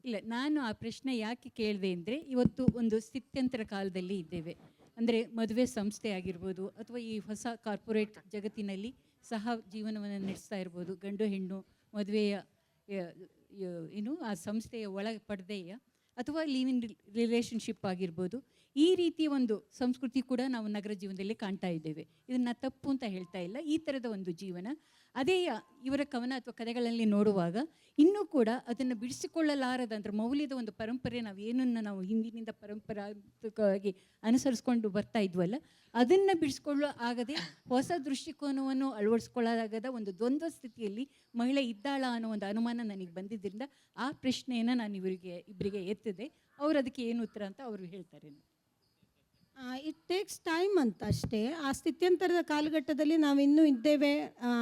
ಇಲ್ಲ, ನಾನು ಆ ಪ್ರಶ್ನೆ ಯಾಕೆ ಕೇಳಿದೆ ಅಂದರೆ, ಇವತ್ತು ಒಂದು ಸ್ಥಿತ್ಯಂತರ ಕಾಲದಲ್ಲಿ ಇದ್ದೇವೆ. ಅಂದರೆ ಮದುವೆ ಸಂಸ್ಥೆ ಆಗಿರ್ಬೋದು, ಅಥವಾ ಈ ಹೊಸ ಕಾರ್ಪೊರೇಟ್ ಜಗತ್ತಿನಲ್ಲಿ ಸಹ ಜೀವನವನ್ನು ನಡೆಸ್ತಾ ಇರ್ಬೋದು. ಗಂಡು ಹೆಣ್ಣು ಮದುವೆಯ ಏನು ಆ ಸಂಸ್ಥೆಯ ಒಳ ಪಡೆದೆಯ, ಅಥವಾ ಲಿವ್ ಇನ್ ರಿಲೇಷನ್ಶಿಪ್ ಆಗಿರ್ಬೋದು. ಈ ರೀತಿಯ ಒಂದು ಸಂಸ್ಕೃತಿ ಕೂಡ ನಾವು ನಗರ ಜೀವನದಲ್ಲಿ ಕಾಣ್ತಾ ಇದ್ದೇವೆ. ಇದನ್ನು ತಪ್ಪು ಅಂತ ಹೇಳ್ತಾ ಇಲ್ಲ, ಈ ಥರದ ಒಂದು ಜೀವನ. ಅದೇ ಇವರ ಕವನ ಅಥವಾ ಕಥೆಗಳಲ್ಲಿ ನೋಡುವಾಗ ಇನ್ನೂ ಕೂಡ ಅದನ್ನು ಬಿಡಿಸಿಕೊಳ್ಳಲಾರದ, ಅಂದರೆ ಮೌಲ್ಯದ ಒಂದು ಪರಂಪರೆ, ನಾವು ಏನನ್ನು ನಾವು ಹಿಂದಿನಿಂದ ಪರಂಪರಾತ್ಮಕವಾಗಿ ಅನುಸರಿಸ್ಕೊಂಡು ಬರ್ತಾ ಇದ್ವಲ್ಲ, ಅದನ್ನು ಬಿಡಿಸ್ಕೊಳ್ಳೋ ಆಗದೆ ಹೊಸ ದೃಷ್ಟಿಕೋನವನ್ನು ಅಳವಡಿಸ್ಕೊಳ್ಳಲಾಗದ ಒಂದು ದ್ವಂದ್ವ ಸ್ಥಿತಿಯಲ್ಲಿ ಮಹಿಳೆ ಇದ್ದಾಳ ಅನ್ನೋ ಒಂದು ಅನುಮಾನ ನನಗೆ ಬಂದಿದ್ದರಿಂದ ಆ ಪ್ರಶ್ನೆಯನ್ನು ನಾನು ಇಬ್ಬರಿಗೆ ಎತ್ತಿದೆ. ಅವರು ಅದಕ್ಕೆ ಏನು ಉತ್ತರ ಅಂತ ಅವರು ಹೇಳ್ತಾರೆ. ಇಟ್ ಟೇಕ್ಸ್ ಟೈಮ್ ಅಂತ ಅಷ್ಟೇ. ಆ ಸ್ಥಿತ್ಯಂತರದ ಕಾಲಘಟ್ಟದಲ್ಲಿ ನಾವು ಇನ್ನೂ ಇದ್ದೇವೆ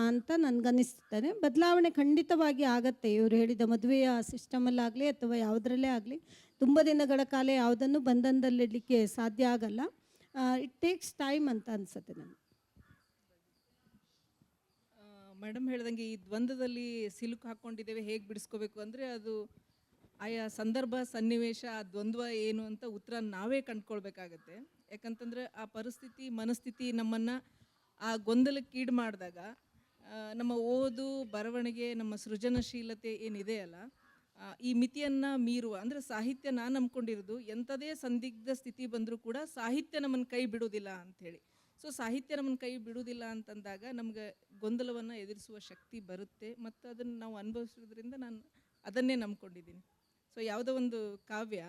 ಅಂತ ನನಗನ್ನಿಸ್ತದೆ. ಬದಲಾವಣೆ ಖಂಡಿತವಾಗಿ ಆಗತ್ತೆ. ಇವರು ಹೇಳಿದ ಮದುವೆಯ ಸಿಸ್ಟಮಲ್ಲಾಗಲಿ ಅಥವಾ ಯಾವುದರಲ್ಲೇ ಆಗಲಿ ತುಂಬ ದಿನಗಳ ಕಾಲ ಯಾವುದನ್ನು ಬಂಧನದಲ್ಲಿಡಲಿಕ್ಕೆ ಸಾಧ್ಯ ಆಗಲ್ಲ. ಇಟ್ ಟೇಕ್ಸ್ ಟೈಮ್ ಅಂತ ಅನಿಸುತ್ತೆ ನನಗೆ. ಮೇಡಮ್ ಹೇಳ್ದಂಗೆ ಈ ದ್ವಂದ್ವದಲ್ಲಿ ಸಿಲುಕು ಹಾಕ್ಕೊಂಡಿದ್ದೇವೆ, ಹೇಗೆ ಬಿಡಿಸ್ಕೋಬೇಕು ಅಂದರೆ ಅದು ಆಯಾ ಸಂದರ್ಭ ಸನ್ನಿವೇಶ, ಆ ದ್ವಂದ್ವ ಏನು ಅಂತ ಉತ್ತರ ನಾವೇ ಕಂಡುಕೊಳ್ಬೇಕಾಗತ್ತೆ. ಯಾಕಂತಂದರೆ ಆ ಪರಿಸ್ಥಿತಿ ಮನಸ್ಥಿತಿ ನಮ್ಮನ್ನು ಆ ಗೊಂದಲಕ್ಕೀಡು ಮಾಡಿದಾಗ ನಮ್ಮ ಓದು ಬರವಣಿಗೆ, ನಮ್ಮ ಸೃಜನಶೀಲತೆ ಏನಿದೆ ಅಲ್ಲ, ಈ ಮಿತಿಯನ್ನು ಮೀರುವ, ಅಂದರೆ ಸಾಹಿತ್ಯ ನಾನು ನಂಬ್ಕೊಂಡಿರೋದು ಎಂಥದೇ ಸಂದಿಗ್ಧ ಸ್ಥಿತಿ ಬಂದರೂ ಕೂಡ ಸಾಹಿತ್ಯ ನಮ್ಮನ್ನು ಕೈ ಬಿಡೋದಿಲ್ಲ ಅಂಥೇಳಿ. ಸೊ ಸಾಹಿತ್ಯ ನಮ್ಮನ್ನು ಕೈ ಬಿಡುವುದಿಲ್ಲ ಅಂತಂದಾಗ ನಮ್ಗೆ ಗೊಂದಲವನ್ನು ಎದುರಿಸುವ ಶಕ್ತಿ ಬರುತ್ತೆ, ಮತ್ತು ಅದನ್ನು ನಾವು ಅನುಭವಿಸೋದ್ರಿಂದ ನಾನು ಅದನ್ನೇ ನಂಬ್ಕೊಂಡಿದ್ದೀನಿ. ಸೊ ಯಾವುದೋ ಒಂದು ಕಾವ್ಯ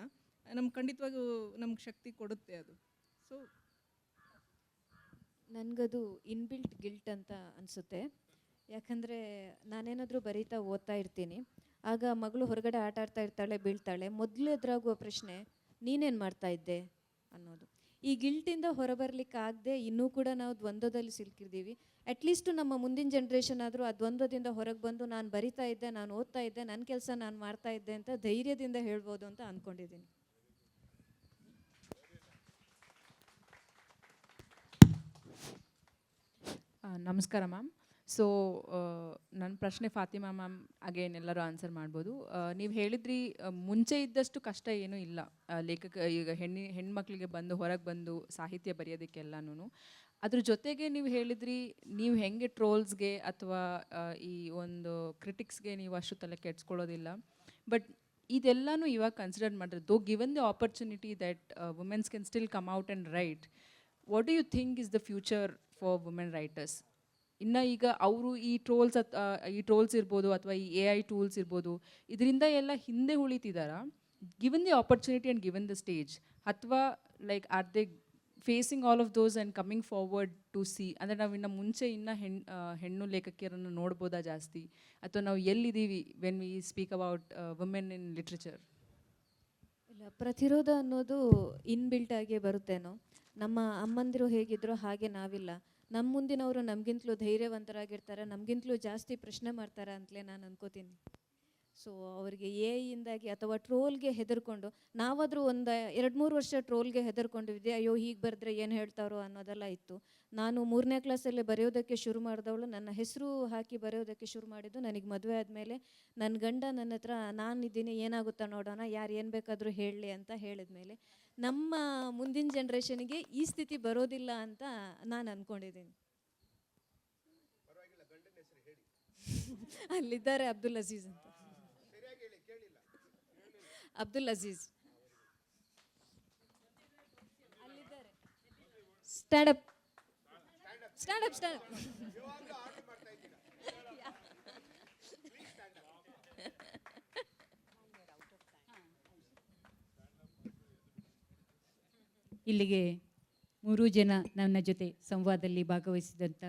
ನಮ್ಗೆ ಖಂಡಿತವಾಗೂ ನಮ್ಗೆ ಶಕ್ತಿ ಕೊಡುತ್ತೆ ಅದು. ಸೊ ನನಗದು ಇನ್ಬಿಲ್ಟ್ ಗಿಲ್ಟ್ ಅಂತ ಅನಿಸುತ್ತೆ. ಯಾಕಂದರೆ ನಾನೇನಾದರೂ ಬರೀತಾ ಓದ್ತಾ ಇರ್ತೀನಿ, ಆಗ ಮಗಳು ಹೊರಗಡೆ ಆಟ ಆಡ್ತಾ ಇರ್ತಾಳೆ, ಬೀಳ್ತಾಳೆ, ಮೊದಲು ಎದುರಾಗುವ ಪ್ರಶ್ನೆ ನೀನೇನು ಮಾಡ್ತಾ ಇದ್ದೆ ಅನ್ನೋದು. ಈ ಗಿಲ್ಟಿಂದ ಹೊರಬರಲಿಕ್ಕಾಗದೆ ಇನ್ನೂ ಕೂಡ ನಾವು ದ್ವಂದ್ವದಲ್ಲಿ ಸಿಲುಕಿದ್ದೀವಿ. ಅಟ್ಲೀಸ್ಟು ನಮ್ಮ ಮುಂದಿನ ಜನ್ರೇಷನ್ ಆದರೂ ಆ ದ್ವಂದ್ವದಿಂದ ಹೊರಗೆ ಬಂದು ನಾನು ಬರಿತಾ ಇದ್ದೆ, ನಾನು ಓದ್ತಾ ಇದ್ದೆ, ನನ್ನ ಕೆಲಸ ನಾನು ಮಾಡ್ತಾ ಇದ್ದೆ ಅಂತ ಧೈರ್ಯದಿಂದ ಹೇಳ್ಬೋದು ಅಂತ ಅಂದ್ಕೊಂಡಿದ್ದೀನಿ. ನಮಸ್ಕಾರ ಮ್ಯಾಮ್. ಸೊ ನನ್ನ ಪ್ರಶ್ನೆ ಫಾತಿಮಾ ಮ್ಯಾಮ್ ಅಗೇನ್ ಎಲ್ಲರೂ ಆನ್ಸರ್ ಮಾಡ್ಬೋದು. ನೀವು ಹೇಳಿದ್ರಿ ಮುಂಚೆ ಇದ್ದಷ್ಟು ಕಷ್ಟ ಏನೂ ಇಲ್ಲ ಈಗ ಹೆಣ್ಮಕ್ಳಿಗೆ ಬಂದು ಹೊರಗೆ ಬಂದು ಸಾಹಿತ್ಯ ಬರೆಯೋದಕ್ಕೆಲ್ಲನೂ. ಅದ್ರ ಜೊತೆಗೆ ನೀವು ಹೇಳಿದ್ರಿ ನೀವು ಹೆಂಗೆ ಟ್ರೋಲ್ಸ್ಗೆ ಅಥವಾ ಈ ಒಂದು ಕ್ರಿಟಿಕ್ಸ್ಗೆ ನೀವು ಅಷ್ಟು ತಲೆ ಕೆಡ್ಸ್ಕೊಳ್ಳೋದಿಲ್ಲ. ಬಟ್ ಇದೆಲ್ಲನೂ ಇವಾಗ ಕನ್ಸಿಡರ್ ಮಾಡಿದ್ರೆ, though given the opportunity that women's can still come out and write, what do you think is the future for women writers? ಇನ್ನು ಈಗ ಅವರು ಈ ಟ್ರೋಲ್ಸ್ ಇರ್ಬೋದು ಅಥವಾ ಈ AI ಟೂಲ್ಸ್ ಇರ್ಬೋದು, ಇದರಿಂದ ಎಲ್ಲ ಹಿಂದೆ ಉಳಿತಿದ್ದಾರಾ, given the opportunity and given the stage? ಅಥವಾ like are they facing all of those and coming forward to see? ಅಂದರೆ ನಾವು ಇನ್ನು ಮುಂಚೆ ಇನ್ನು ಹೆಣ್ಣು ಲೇಖಕಿಯರನ್ನು ನೋಡ್ಬೋದಾ ಜಾಸ್ತಿ, ಅಥವಾ ನಾವು ಎಲ್ಲಿದ್ದೀವಿ when we speak about women in literature? ಇಲ್ಲ, ಪ್ರತಿರೋಧ ಅನ್ನೋದು ಇನ್ಬಿಲ್ಟ್ ಆಗೇ ಬರುತ್ತೇನೋ. ನಮ್ಮ ಅಮ್ಮಂದಿರು ಹೇಗಿದ್ರು ಹಾಗೆ ನಾವಿಲ್ಲ. ನಮ್ಮ ಮುಂದಿನವರು ನಮಗಿಂತಲೂ ಧೈರ್ಯವಂತರಾಗಿರ್ತಾರೆ, ನಮಗಿಂತಲೂ ಜಾಸ್ತಿ ಪ್ರಶ್ನೆ ಮಾಡ್ತಾರೆ ಅಂತಲೇ ನಾನು ಅನ್ಕೋತೀನಿ. ಸೊ ಅವರಿಗೆ ಇಂದಾಗಿ ಅಥವಾ ಟ್ರೋಲ್ಗೆ ಹೆದರ್ಕೊಂಡು, ನಾವಾದರೂ ಒಂದು 2-3 ವರ್ಷ ಟ್ರೋಲ್ಗೆ ಹೆದರ್ಕೊಂಡಿದ್ದೆ, ಅಯ್ಯೋ ಹೀಗೆ ಬರೆದ್ರೆ ಏನು ಹೇಳ್ತಾರೋ ಅನ್ನೋದೆಲ್ಲ ಇತ್ತು. ನಾನು 3ನೇ ಕ್ಲಾಸಲ್ಲಿ ಬರೆಯೋದಕ್ಕೆ ಶುರು ಮಾಡಿದವಳು, ನನ್ನ ಹೆಸರು ಹಾಕಿ ಬರೆಯೋದಕ್ಕೆ ಶುರು ಮಾಡಿದ್ದು ನನಗೆ ಮದುವೆ ಆದಮೇಲೆ. ನನ್ನ ಗಂಡ ನನ್ನ ಹತ್ರ ನಾನಿದ್ದೀನಿ, ಏನಾಗುತ್ತಾ ನೋಡೋಣ, ಯಾರು ಏನು ಬೇಕಾದರೂ ಹೇಳಲಿ ಅಂತ ಹೇಳಿದ್ಮೇಲೆ ನಮ್ಮ ಮುಂದಿನ ಜನ್ರೇಷನ್ಗೆ ಈ ಸ್ಥಿತಿ ಬರೋದಿಲ್ಲ ಅಂತ ನಾನು ಅಂದ್ಕೊಂಡಿದ್ದೀನಿ. ಅಲ್ಲಿದ್ದಾರೆ ಅಬ್ದುಲ್ ಅಜೀಜ್ ಅಂತ. ಅಬ್ದುಲ್ ಅಜೀಜ್ ಅಲ್ಲಿದ್ದಾರೆ. Stand up stand up stand up. ಇಲ್ಲಿಗೆ 3 ಜನ ನನ್ನ ಜೊತೆ ಸಂವಾದದಲ್ಲಿ ಭಾಗವಹಿಸಿದಂಥ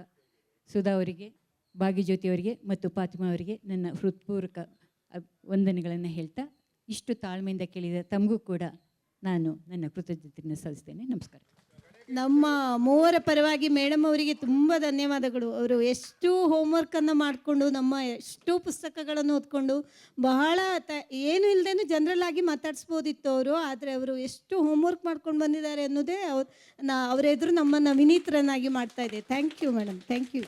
ಸುಧಾ ಅವರಿಗೆ, ಭಾಗ್ಯಜ್ಯೋತಿ ಅವರಿಗೆ ಮತ್ತು ಫಾತಿಮಾ ಅವರಿಗೆ ನನ್ನ ಹೃತ್ಪೂರ್ವಕ ವಂದನೆಗಳನ್ನು ಹೇಳ್ತಾ, ಇಷ್ಟು ತಾಳ್ಮೆಯಿಂದ ಕೇಳಿದ ತಮಗೂ ಕೂಡ ನಾನು ನನ್ನ ಕೃತಜ್ಞತೆಯನ್ನು ಸಲ್ಲಿಸ್ತೇನೆ. ನಮಸ್ಕಾರ. ನಮ್ಮ ಮೂವರ ಪರವಾಗಿ ಮೇಡಮ್ ಅವರಿಗೆ ತುಂಬ ಧನ್ಯವಾದಗಳು. ಅವರು ಎಷ್ಟು ಹೋಮ್ವರ್ಕನ್ನು ಮಾಡಿಕೊಂಡು, ನಮ್ಮ ಎಷ್ಟು ಪುಸ್ತಕಗಳನ್ನು ಓದ್ಕೊಂಡು, ಬಹಳ ಏನು ಇಲ್ಲದೇನು ಜನರಲ್ ಆಗಿ ಮಾತಾಡಿಸ್ಬೋದಿತ್ತು ಅವರು. ಆದರೆ ಅವರು ಎಷ್ಟು ಹೋಮ್ವರ್ಕ್ ಮಾಡ್ಕೊಂಡು ಬಂದಿದ್ದಾರೆ ಅನ್ನೋದೇ ಅವರ ಎದುರು ನಮ್ಮನ್ನು ವಿನೀತರನ್ನಾಗಿ ಮಾಡ್ತಾ ಇದೆ. Thank you madam, thank you.